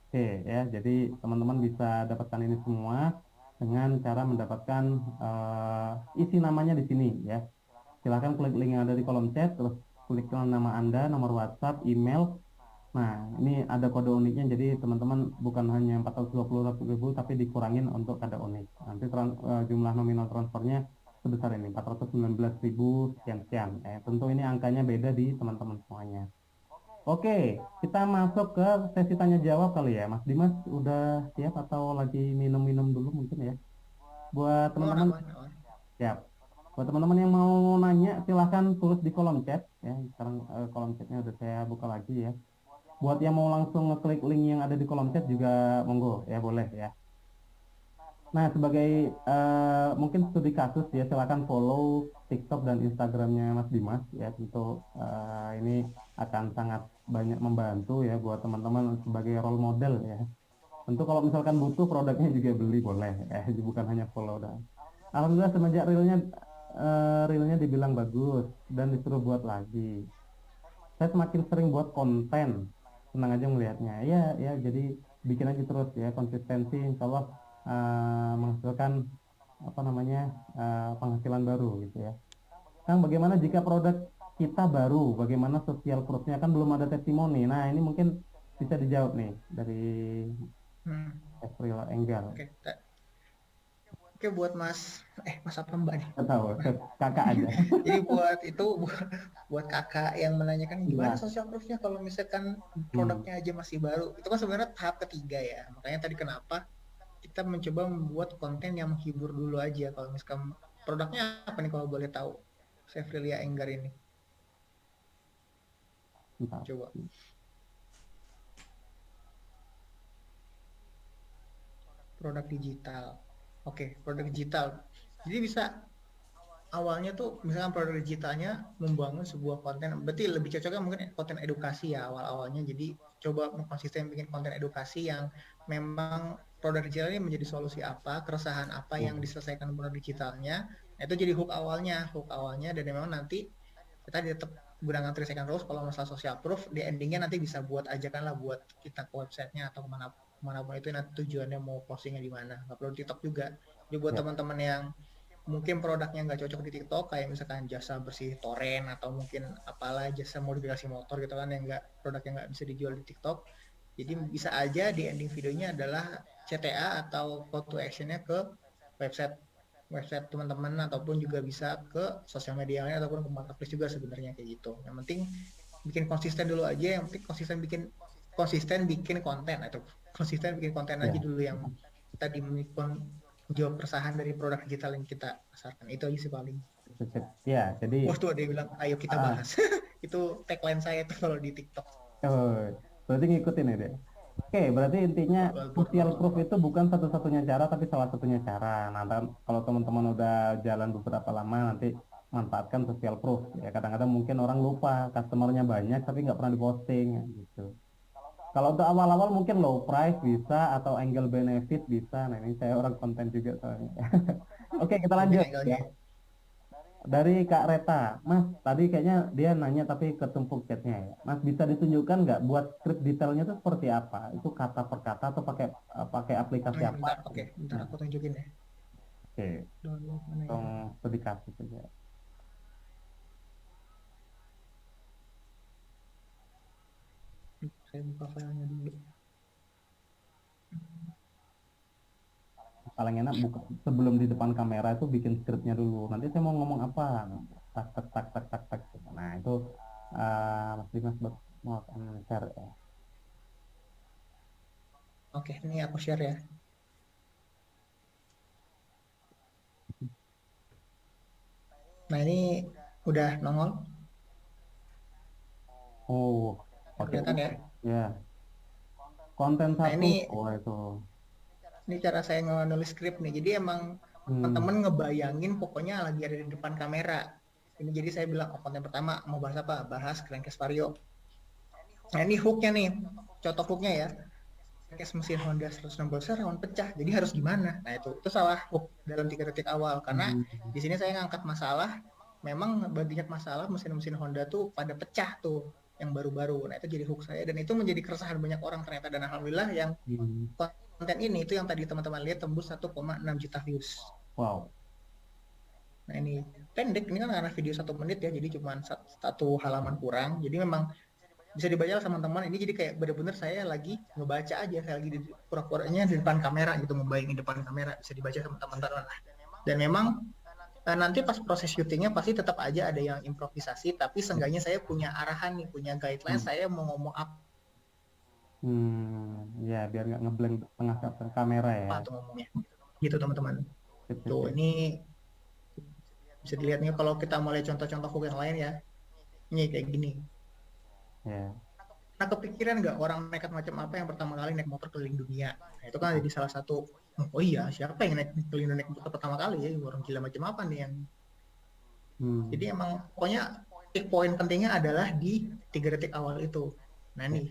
Oke ya, jadi teman-teman bisa dapatkan ini semua dengan cara mendapatkan isi namanya di sini ya. Silahkan klik link yang ada di kolom chat, terus klik nama Anda, nomor WhatsApp, email. Nah, ini ada kode uniknya, jadi teman-teman bukan hanya 420.000 tapi dikurangin untuk kode unik. Nanti jumlah nominal transfernya sebesar ini, 419.000 sekian-sekian. Tentu ini angkanya beda di teman-teman semuanya. Oke, kita masuk ke sesi tanya jawab kali ya. Mas Dimas udah siap atau lagi minum-minum dulu mungkin ya? Buat Oh, teman-teman aman, aman. siap. Buat teman-teman yang mau nanya silahkan tulis di kolom chat ya. Sekarang kolom chatnya udah saya buka lagi ya. Buat yang mau langsung ngeklik link yang ada di kolom chat juga monggo ya, boleh ya. Nah, sebagai mungkin studi kasus ya, silakan follow TikTok dan Instagramnya Mas Dimas ya. Tentu ini akan sangat banyak membantu ya buat teman-teman sebagai role model ya. Tentu kalau misalkan butuh produknya juga beli boleh ya, bukan hanya follow dah. Alhamdulillah semenjak reelnya dibilang bagus dan disuruh buat lagi. Saya semakin sering buat konten, senang aja melihatnya. Ya, ya, jadi bikin aja terus ya, konsistensi, insya Allah menghasilkan apa namanya penghasilan baru gitu ya. Kang, bagaimana jika produk kita baru? Bagaimana sosial proofnya? Kan belum ada testimoni. Nah, ini mungkin bisa dijawab nih dari Hmm. April Enggar. Oke, oke buat Mas apa Mbak nih? Nggak tahu, Nah, kakak aja. jadi buat kakak yang menanyakan gimana Iya. social proofnya kalau misalkan Hmm. produknya aja masih baru. Itu kan sebenarnya tahap ketiga ya. Makanya tadi kenapa kita mencoba membuat konten yang menghibur dulu aja. Kalau misalkan produknya apa nih kalau boleh tahu? Sevrilia Enggar ini. Bentar. Coba. Produk digital. Oke, produk digital. Jadi bisa awalnya tuh misalkan produk digitalnya membangun sebuah konten, berarti lebih cocoknya mungkin konten edukasi ya awal-awalnya. Jadi coba konsisten bikin konten edukasi yang memang produk digital ini menjadi solusi apa, keresahan apa Ya. yang diselesaikan produk digitalnya. Nah, itu jadi hook awalnya dan memang nanti kita tetap gunakan 3 second rules. Kalau masalah social proof di endingnya nanti bisa buat ajakan lah buat kita ke websitenya atau kemana pun itu nanti tujuannya mau postingnya di mana, nggak perlu TikTok juga. Jadi buat Ya. teman-teman yang mungkin produknya nggak cocok di TikTok, kayak misalkan jasa bersih toren atau mungkin apalah jasa modifikasi motor gitu kan, yang nggak produknya nggak bisa dijual di TikTok. Jadi bisa aja di ending videonya adalah CTA atau call to actionnya ke website website teman-teman, ataupun juga bisa ke sosial media lain ataupun ke marketplace juga sebenarnya kayak gitu. Yang penting bikin konsisten dulu aja, yang penting konsisten bikin konten, atau konsisten bikin konten aja Ya. dulu yang tadi menjawab keresahan dari produk digital yang kita pasarkan. Itu aja sih paling. Ya, jadi Wah tuh ada yang bilang ayo kita ah, bahas. Itu tagline saya tuh kalau di TikTok. oh, berarti ngikutin ya deh. Oke, berarti intinya social proof itu bukan satu-satunya cara, tapi salah satunya cara. Nah, kalau teman-teman udah jalan beberapa lama, nanti manfaatkan social proof. Ya, kadang-kadang mungkin orang lupa, customernya banyak, tapi nggak pernah diposting, gitu. Kalau untuk awal-awal mungkin low price bisa, atau angle benefit bisa. Nah, ini saya orang konten juga soalnya. Oke, kita Banyak lanjut angle-nya ya. ya. Dari Kak Reta, Mas, tadi kayaknya dia nanya tapi ketumpuk chatnya ya. Mas bisa ditunjukkan nggak buat script detailnya itu seperti apa? Itu kata per kata atau pakai aplikasi Nih, apa? bentar, oke, bentar Nah, aku tunjukin ya. oke, Download mana ya? tolong sedikasih saja. Saya buka filenya dulu. Paling enak buka sebelum di depan kamera itu bikin scriptnya dulu. Nanti saya mau ngomong apa? Nah, tak tak tak tak tak tak. Nah itu Mas Dimas mau akan share ya. Oke, ini aku share ya. Nah ini udah nongol, Oh, pakai kelihatan ya. ya konten Nah satu. ini Oh itu. cara saya nulis skrip nih. Jadi emang Hmm. teman-teman ngebayangin pokoknya lagi ada di depan kamera. Ini jadi saya bilang, oh konten pertama mau bahas apa? Bahas Crankcase Vario. Nah ini hooknya nih, contoh hooknya ya. Crankcase mesin Honda 160 rawan pecah. Jadi harus gimana? Nah itu salah hook dalam 3 detik awal. Karena Hmm. di sini saya ngangkat masalah, memang banyak masalah mesin-mesin Honda tuh pada pecah tuh yang baru-baru. Nah itu jadi hook saya, dan itu menjadi keresahan banyak orang ternyata. Dan alhamdulillah yang Hmm. konten ini itu yang tadi teman-teman lihat tembus 1,6 juta views. Wow. Nah ini pendek, ini kan karena video 1 menit ya, jadi cuma satu halaman kurang. Jadi memang bisa dibaca sama teman-teman. Ini jadi kayak bener-bener saya lagi ngebaca aja, saya lagi di pura-puranya di depan kamera gitu, ngebayangin depan kamera, bisa dibaca sama teman-teman lah. Dan memang nanti pas proses syutingnya pasti tetap aja ada yang improvisasi, tapi seenggaknya saya punya arahan nih, punya guideline Hmm. saya mau ngomong Ya biar nggak ngeblank tengah kamera ya. apa tuh ngomongnya gitu teman-teman. Sip, sip, Tuh sip. ini bisa dilihat nih kalau kita mulai contoh-contoh hook yang lain ya. Ini kayak gini. Ya. Nah, kepikiran nggak orang nekat macam apa yang pertama kali naik motor keliling dunia? Nah, itu kan jadi salah satu, oh iya, siapa yang naik motor pertama kali ya? Orang gila macam apa nih yang... Jadi Hmm. emang pokoknya poin pentingnya adalah di 3 detik awal itu. Nah Ya. nih,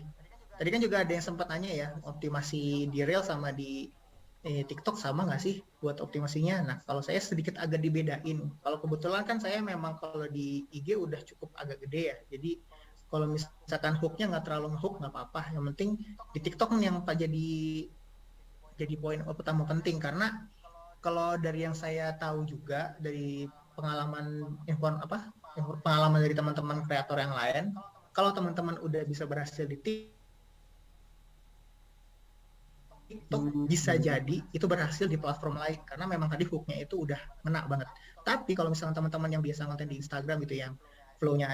tadi kan juga ada yang sempat nanya ya, optimasi di Reel sama di TikTok sama nggak sih buat optimasinya? Nah, kalau saya sedikit agak dibedain. Kalau kebetulan kan saya memang kalau di IG udah cukup agak gede ya. Jadi kalau misalkan hooknya nggak terlalu ngehook nggak apa-apa. Yang penting di TikTok yang jadi poin utama penting, karena kalau dari yang saya tahu juga dari pengalaman dari teman-teman kreator yang lain, kalau teman-teman udah bisa berhasil di TikTok, bisa Hmm. jadi itu berhasil di platform lain karena memang tadi hooknya itu udah ngena banget. Tapi kalau misalnya teman-teman yang biasa ngonten di Instagram gitu, yang flownya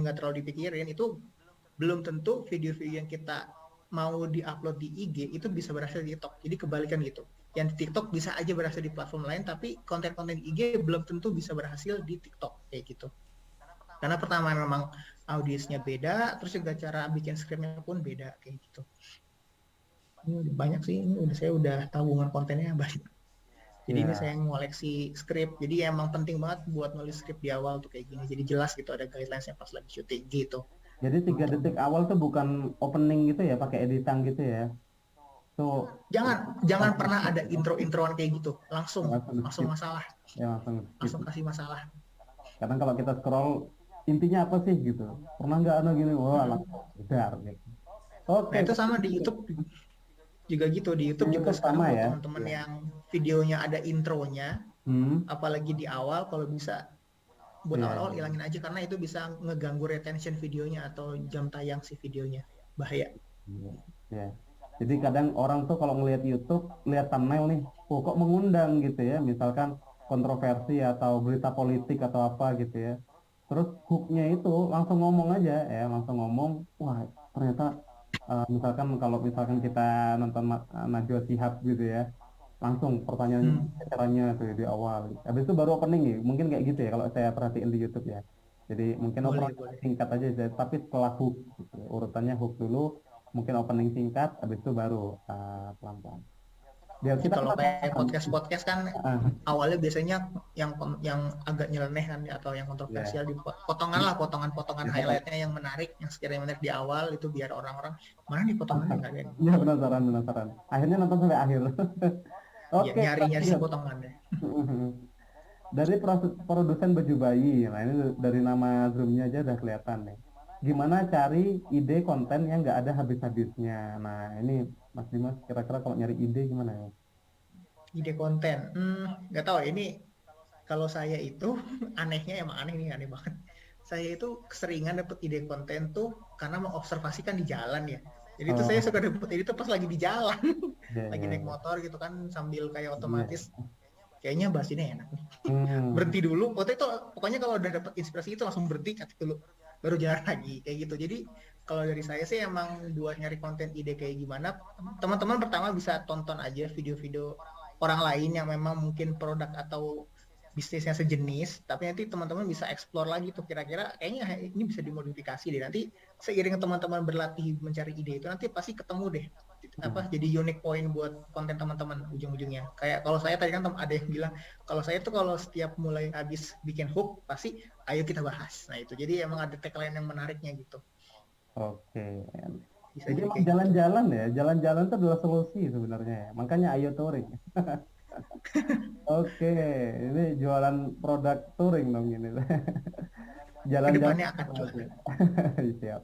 nggak terlalu dipikirin, itu belum tentu video-video yang kita mau diupload di IG itu bisa berhasil di TikTok. Jadi kebalikan gitu. Yang di TikTok bisa aja berhasil di platform lain, tapi konten-konten IG belum tentu bisa berhasil di TikTok kayak gitu. Karena pertama memang audiensnya beda, terus juga cara bikin skripnya pun beda kayak gitu. Ini udah banyak sih, ini saya udah tabungan kontennya banyak. Jadi ini saya Ya. ngoleksi skrip. Jadi emang penting banget buat nulis skrip di awal tuh kayak gini. Jadi jelas gitu, ada guidelines-nya pas lagi syuting gitu. Jadi 3 detik awal tuh bukan opening gitu ya, pakai editan gitu ya. Tuh Jangan jangan langsung pernah skip ada ya. intro-introan kayak gitu. Langsung Langsung langsung skip masalah, ya, langsung skip. langsung kasih masalah. Kadang kalau kita scroll intinya apa sih gitu. Pernah nggak ada gini, wah Hmm. langsung jedar gitu. Nah Oke, itu sama di YouTube juga gitu di Di YouTube juga YouTube sekarang sama buat ya? teman-teman Iya. yang videonya ada intronya, Hmm, apalagi di awal kalau bisa buat iya, awal-awal iya. ilangin aja karena itu bisa ngeganggu retention videonya atau jam tayang si videonya. Bahaya. Iya. Iya. Jadi kadang orang tuh kalau ngelihat YouTube, lihat thumbnail nih, oh kok mengundang gitu ya, misalkan kontroversi atau berita politik atau apa gitu ya. Terus hooknya itu langsung ngomong aja ya, langsung ngomong, wah ternyata misalkan kalau misalkan kita nonton Najwa Shihab gitu ya, langsung pertanyaan Hmm, caranya tuh di awal. Habis itu baru opening nih, mungkin kayak gitu ya kalau saya perhatiin di YouTube ya. Jadi mungkin boleh, opening boleh. singkat aja, tapi setelah hook, gitu. Urutannya hook dulu, mungkin opening singkat, habis itu baru pelan-pelan. Biar Ya, kita kalau kayak penasaran. podcast-podcast kan Ah, awalnya biasanya yang agak nyeleneh kan atau yang ya, kontroversial di potongan lah, potongan-potongan ya, highlightnya yang menarik, yang sekiranya menarik di awal itu biar orang-orang mana nih potongannya nggak ada nih. ya penasaran, penasaran. Akhirnya nonton sampai akhir. Ya, Oke, nyari-nyari si terakhir. potongannya. Dari proses produsen baju bayi, nah ini dari nama Zoom-nya aja udah kelihatan nih. Gimana cari ide konten yang nggak ada habis-habisnya? Nah ini Mas Dimas kira-kira kalau nyari ide gimana ya? Ide konten, nggak tahu ini kalau saya itu anehnya emang aneh nih, aneh banget. Saya itu keseringan dapet ide konten tuh karena mengobservasikan di jalan ya. Jadi itu saya suka Oh, dapet ide tuh pas lagi di jalan, iya, lagi iya, naik iya. motor gitu kan sambil kayak otomatis Iya. kayaknya bahas ini enak nih. Hmm, Berhenti dulu. Waktu itu pokoknya kalau udah dapet inspirasi itu langsung berhenti, cut dulu, baru jalan lagi kayak gitu. Jadi kalau dari saya sih emang buat nyari konten ide kayak gimana, teman-teman pertama bisa tonton aja video-video orang lain yang memang mungkin produk atau bisnisnya sejenis, tapi nanti teman-teman bisa explore lagi tuh kira-kira kayaknya ini bisa dimodifikasi deh. Nanti seiring teman-teman berlatih mencari ide itu nanti pasti ketemu deh apa jadi unique point buat konten teman-teman ujung-ujungnya. Kayak kalau saya tadi kan ada yang bilang kalau saya tuh kalau setiap mulai habis bikin hook pasti ayo kita bahas. Nah itu jadi emang ada tagline yang menariknya gitu. oke. Bisa Jadi jadi emang kayak gitu. jalan-jalan ya, jalan-jalan itu adalah solusi sebenarnya ya. Makanya ayo touring. Oke, ini jualan produk touring dong ini. Jalan-jalan Kedepannya akan sama aja. cuan. Siap.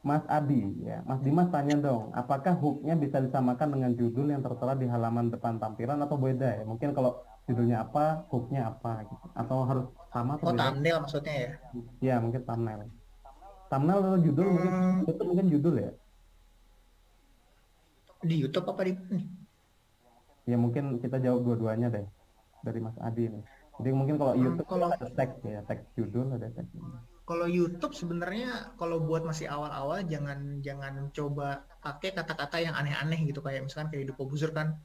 Mas Adi, ya. Mas Dimas tanya dong, apakah hooknya bisa disamakan dengan judul yang tertera di halaman depan tampilan atau beda ya? Mungkin kalau judulnya apa, hooknya apa gitu. Atau harus sama atau Oh beda? thumbnail maksudnya ya. Ya, mungkin thumbnail. Thumbnail atau judul mungkin Hmm, itu mungkin judul ya. di YouTube apa di Ya mungkin kita jawab dua-duanya deh dari Mas Adi nih. Jadi mungkin kalau YouTube itu kalau ada teks ya, teks judul ada teks ini. kalau YouTube sebenarnya kalau buat masih awal-awal jangan jangan coba pakai kata-kata yang aneh-aneh gitu kayak misalkan kayak Deddy Corbuzier kan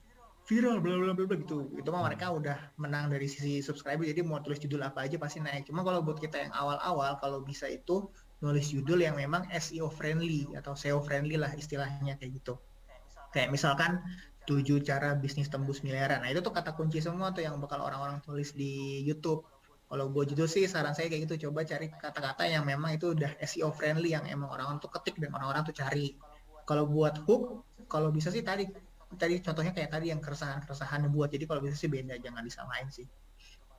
viral bla bla bla bla gitu. Itu mah mereka udah menang dari sisi subscriber jadi mau tulis judul apa aja pasti naik. Cuma kalau buat kita yang awal-awal kalau bisa itu nulis judul yang memang SEO friendly atau SEO friendly lah istilahnya kayak gitu. Kayak misalkan 7 cara bisnis tembus miliaran. Nah, itu tuh kata kunci semua tuh yang bakal orang-orang tulis di YouTube. Kalau gue judul sih saran saya kayak gitu, coba cari kata-kata yang memang itu udah SEO friendly yang emang orang-orang tuh ketik dan orang-orang tuh cari. Kalau buat hook, kalau bisa sih tadi tadi contohnya kayak tadi yang keresahan-keresahan buat. Jadi kalau bisa sih beda, jangan disamain sih.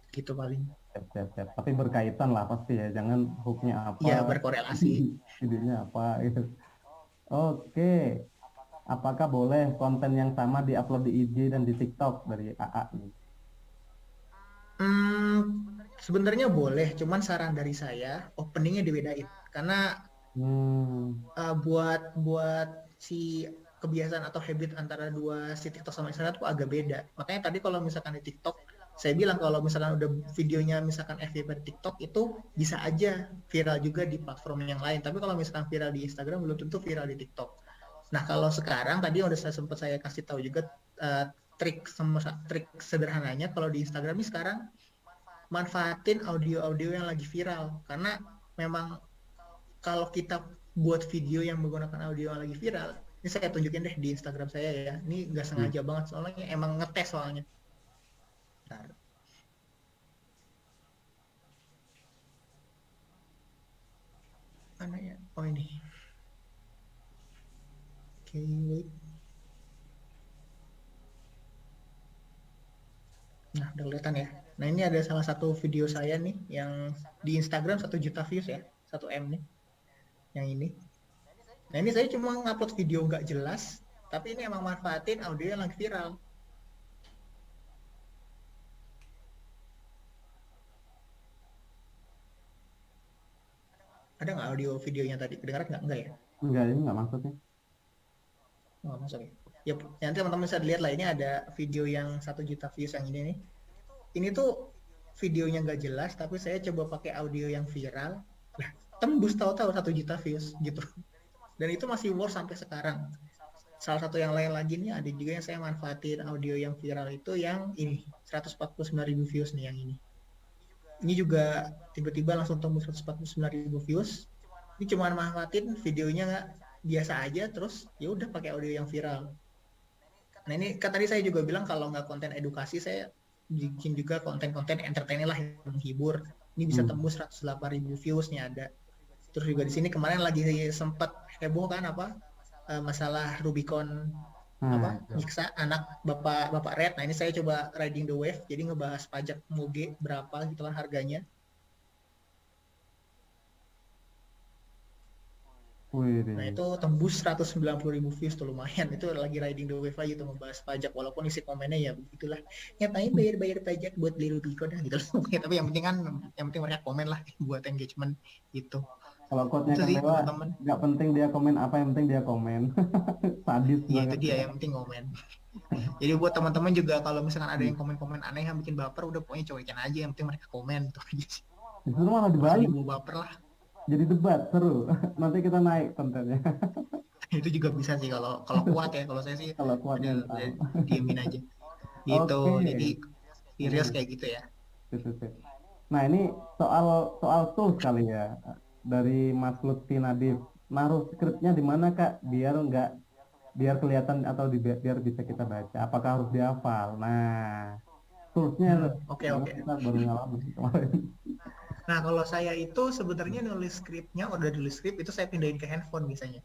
Gitu paling. Siap, siap, siap. Tapi berkaitan lah pasti ya, jangan hooknya apa, Iya, berkorelasi. idenya apa gitu. Oke, apakah boleh konten yang sama diupload di IG dan di TikTok dari AA nih? Sebenarnya boleh, cuman saran dari saya openingnya dibedain. Karena Hmm, buat buat si kebiasaan atau habit antara dua si TikTok sama Instagram tuh agak beda. Makanya tadi kalau misalkan di TikTok, saya bilang kalau misalkan udah videonya misalkan FYP di TikTok itu bisa aja viral juga di platform yang lain. Tapi kalau misalkan viral di Instagram belum tentu viral di TikTok. Nah kalau sekarang tadi udah sempat saya kasih tahu juga uh, trik sederhananya kalau di Instagram ini sekarang manfaatin audio-audio yang lagi viral karena memang kalau kita buat video yang menggunakan audio yang lagi viral, ini saya tunjukin deh di Instagram saya ya. Ini nggak hmm. sengaja banget soalnya emang ngetes soalnya. Bentar, mana ya? Oh ini. Oke, wait. Nah, udah kelihatan ya. Nah, ini ada salah satu video saya nih yang di Instagram 1 juta views ya, 1 M nih, yang ini. Nah ini saya cuma ngupload video nggak jelas, tapi ini emang manfaatin audio yang lagi viral. Ada nggak audio videonya tadi? Kedengaran nggak? Enggak ya? Enggak, ini nggak maksudnya. Nggak masuk ya? Ya, nanti teman-teman bisa lihat lah. Ini ada video yang 1 juta views yang ini nih. Ini tuh videonya nggak jelas, tapi saya coba pakai audio yang viral. Lah, tembus tahu-tahu 1 juta views gitu. Dan itu masih worth sampai sekarang. Salah satu yang lain lagi nih ada juga yang saya manfaatin audio yang viral itu yang ini 149.000 views nih yang ini. Ini juga tiba-tiba langsung tembus 149.000 views. Ini cuma manfaatin videonya nggak biasa aja, terus ya udah pakai audio yang viral. Nah ini kan tadi saya juga bilang kalau nggak konten edukasi saya bikin juga konten-konten entertain lah yang menghibur. Ini bisa tembus 108.000 views nih ada. Terus juga di sini kemarin lagi sempat heboh kan apa masalah Rubicon Nah, apa nyiksa anak bapak Red. Nah ini saya coba riding the wave, jadi ngebahas pajak moge berapa gitu kan harganya. wih, Nah itu tembus 190.000 views tuh lumayan. Itu lagi riding the wave aja tuh ngebahas pajak, walaupun isi komennya ya begitulah. Ngapain bayar pajak buat beli Rubicon gitu. Tapi yang penting kan, yang penting mereka komen lah buat engagement gitu. kalau quote-nya Itu Kang sih Dewa, teman-teman. nggak penting dia komen apa, yang penting dia komen. Sadis Iya itu banget dia ya. yang penting komen. Jadi buat teman-teman juga kalau misalkan ada yang komen-komen aneh yang bikin baper, udah pokoknya cuekin aja, yang penting mereka komen tuh aja sih. Justru malah Gak usah dibalik, dibawa baper lah. jadi debat seru. Nanti kita naik kontennya. Itu juga bisa sih kalau kalau kuat ya. Kalau saya sih Kalau kuat udah mental. diemin aja. Gitu. Oke. Jadi serius Hmm, kayak gitu ya. gitu sih. Nah, ini soal soal tools kali ya, dari Mas Lutfi Nadif. Naruh skripnya di mana Kak? Biar kelihatan atau biar bisa kita baca. Apakah harus dihafal? Nah, toolsnya tuh. Oke Karena oke. kita baru ngalamin kemarin. Nah kalau saya itu sebenarnya nulis skripnya, udah nulis skrip itu saya pindahin ke handphone biasanya.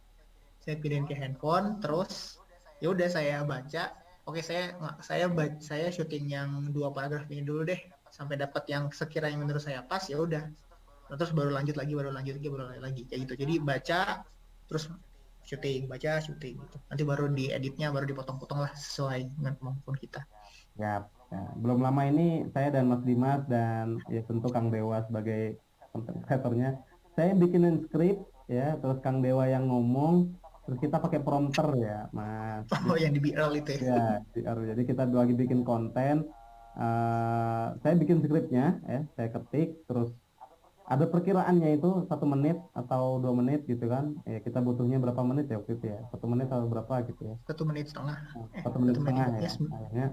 Saya pindahin ke handphone, terus ya udah saya baca. Oke saya syuting yang 2 paragraf ini dulu deh sampai dapat yang sekiranya menurut saya pas ya udah. Nah, terus baru lanjut lagi kayak gitu. Jadi baca terus syuting, baca syuting gitu. Nanti baru dieditnya baru dipotong-potong lah sesuai dengan kemampuan kita. Ya, ya. Belum lama ini saya dan Mas Dimas dan ya tentu Kang Dewa sebagai content creator-nya, saya bikinin skrip ya, terus Kang Dewa yang ngomong, terus kita pakai prompter ya, Mas. Oh yang di BL itu ya. Ya, jadi kita lagi bikin konten. Saya bikin skripnya, ya, saya ketik, terus ada perkiraannya itu 1 menit atau 2 menit gitu kan. Ya, kita butuhnya berapa menit ya waktu itu ya? 1 menit atau berapa gitu ya? 1 menit setengah. Nah, Eh 1 menit setengah 1 menit 15 ya. menit. Akhirnya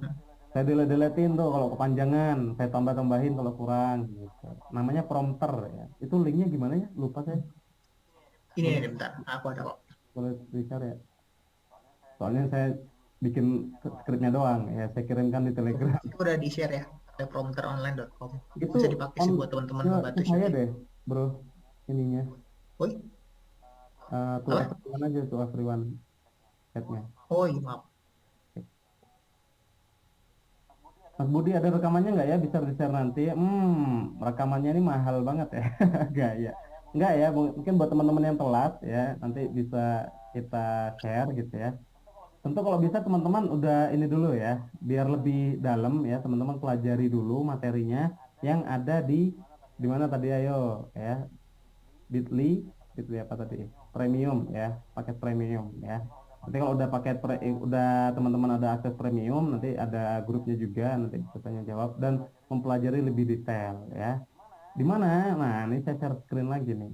saya deletin tuh kalau kepanjangan, saya tambah-tambahin kalau kurang gitu. Namanya prompter ya. Itu linknya gimana ya? Lupa saya. Ini Boleh, nih bentar, aku ada kok. boleh dicari ya. Soalnya saya bikin skripnya doang ya. Saya kirimkan di Telegram. Itu udah di share ya, ada prompteronline.com. Itu Bisa dipakai on sih buat teman-teman ke membantu saya syuting. deh, bro. Ininya. Woi, To apa? everyone aja, to everyone chatnya. Oh iya maaf. Mas Budi ada rekamannya nggak ya? Bisa di-share nanti. Rekamannya ini mahal banget ya. Enggak ya. Enggak ya, mungkin buat teman-teman yang telat ya, nanti bisa kita share gitu ya. Tentu kalau bisa teman-teman udah ini dulu ya, biar lebih dalam ya, teman-teman pelajari dulu materinya yang ada di mana tadi ayo ya, Bitly, Bitly apa tadi? Premium ya, paket premium ya. Nanti kalau udah udah teman-teman ada akses premium, nanti ada grupnya juga, nanti bisa tanya jawab dan mempelajari lebih detail ya. Di mana? Nah, ini saya share screen lagi nih.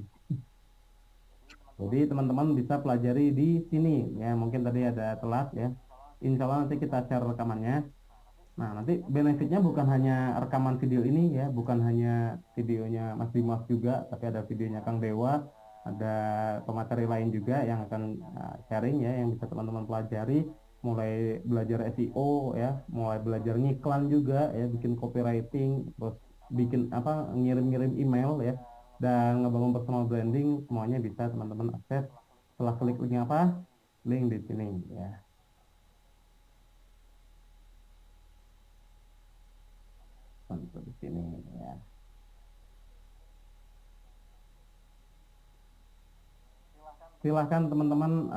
Jadi teman-teman bisa pelajari di sini ya. Mungkin tadi ada telat ya. Insya Allah nanti kita share rekamannya. Nah, nanti benefitnya bukan hanya rekaman video ini ya, bukan hanya videonya Mas Dimas juga, tapi ada videonya Kang Dewa, ada pemateri lain juga yang akan sharing ya, yang bisa teman-teman pelajari, mulai belajar SEO ya, mulai belajar ngiklan juga ya, bikin copywriting, terus bikin apa, ngirim-ngirim email ya, dan ngebangun personal branding, semuanya bisa teman-teman akses setelah klik link apa, link di sini ya. Untuk di sini ya. silahkan teman-teman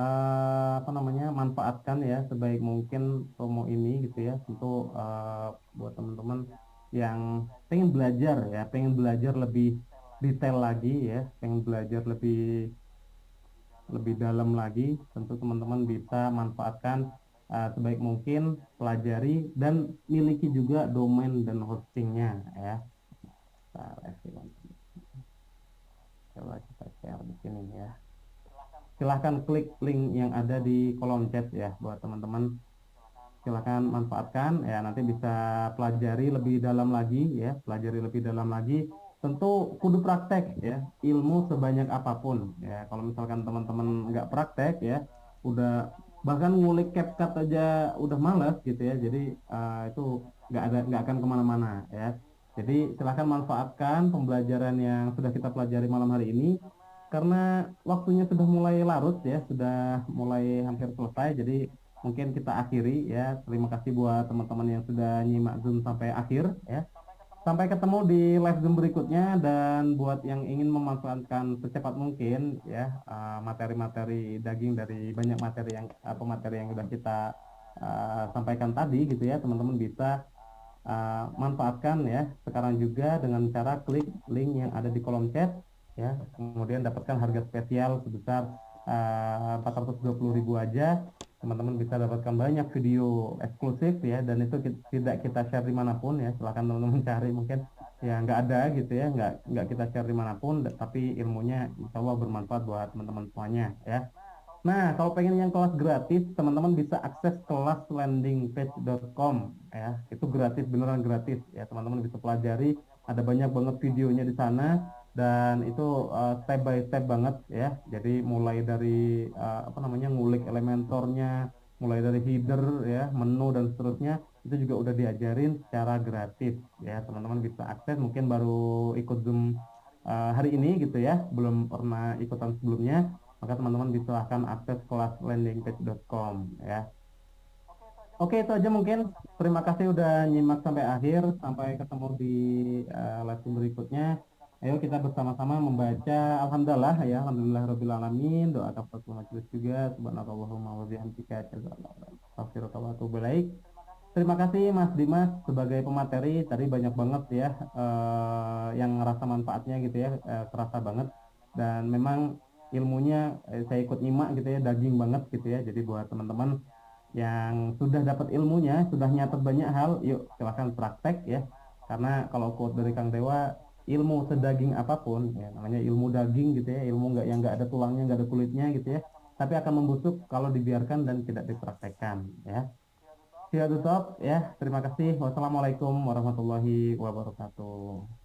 apa namanya manfaatkan ya sebaik mungkin promo ini gitu ya. Tentu buat teman-teman yang pengen belajar lebih detail lagi ya, pengen belajar lebih lebih dalam lagi, tentu teman-teman bisa manfaatkan sebaik mungkin, pelajari dan miliki juga domain dan hostingnya ya. Coba kita share di sini ya. Silahkan klik link yang ada di kolom chat ya buat teman-teman. Silahkan manfaatkan ya, nanti bisa pelajari lebih dalam lagi ya, pelajari lebih dalam lagi. Tentu kudu praktek ya, ilmu sebanyak apapun ya. Kalau misalkan teman-teman nggak praktek ya, udah bahkan ngulik CapCut aja udah malas gitu ya. Jadi itu nggak akan kemana-mana ya. Jadi silahkan manfaatkan pembelajaran yang sudah kita pelajari malam hari ini, karena waktunya sudah mulai larut ya, sudah mulai hampir selesai. Jadi mungkin kita akhiri ya. Terima kasih buat teman-teman yang sudah nyimak Zoom sampai akhir ya. Sampai ketemu di live Zoom berikutnya, dan buat yang ingin memanfaatkan secepat mungkin ya materi-materi daging dari banyak materi yang pemateri yang sudah kita sampaikan tadi gitu ya, teman-teman bisa manfaatkan ya sekarang juga dengan cara klik link yang ada di kolom chat ya, kemudian dapatkan harga spesial sebesar 420.000 aja. Teman-teman bisa dapatkan banyak video eksklusif ya, dan itu tidak kita share dimanapun ya. Silahkan teman-teman cari, mungkin ya nggak ada gitu ya, nggak kita share dimanapun, tapi ilmunya insya Allah bermanfaat buat teman-teman semuanya ya. Nah, kalau pengen yang kelas gratis, teman-teman bisa akses kelas landingpage.com ya. Itu gratis, beneran gratis ya. Teman-teman bisa pelajari, ada banyak banget videonya di sana, dan itu step by step banget ya. Jadi mulai dari apa namanya ngulik Elementornya, mulai dari header ya, menu dan seterusnya, itu juga udah diajarin secara gratis ya. Teman-teman bisa akses, mungkin baru ikut Zoom hari ini gitu ya, belum pernah ikutan sebelumnya, maka teman-teman silahkan akses kelas landingpage.com ya. Oke, itu aja mungkin. Terima kasih udah nyimak sampai akhir. Sampai ketemu di live berikutnya. Ayo kita bersama-sama membaca Alhamdulillah ya. Alhamdulillah Rabbil Alamin. Doa kafaratul majelis juga. Subhanallahumma wa bihamdika. Astaghfiruka wa atubu ilaik. Terima kasih Mas Dimas sebagai pemateri. Tadi banyak banget ya yang ngerasa manfaatnya gitu ya. Kerasa banget. Dan memang ilmunya saya ikut nyimak gitu ya. Daging banget gitu ya. Jadi buat teman-teman yang sudah dapat ilmunya, sudah nyatet banyak hal, yuk silahkan praktek ya. Karena kalau quote dari Kang Dewa, ilmu sedaging apapun, ya namanya ilmu daging gitu ya, ilmu nggak yang nggak ada tulangnya, nggak ada kulitnya gitu ya, tapi akan membusuk kalau dibiarkan dan tidak dipraktekkan ya. See you at the top ya. Terima kasih. Wassalamualaikum warahmatullahi wabarakatuh.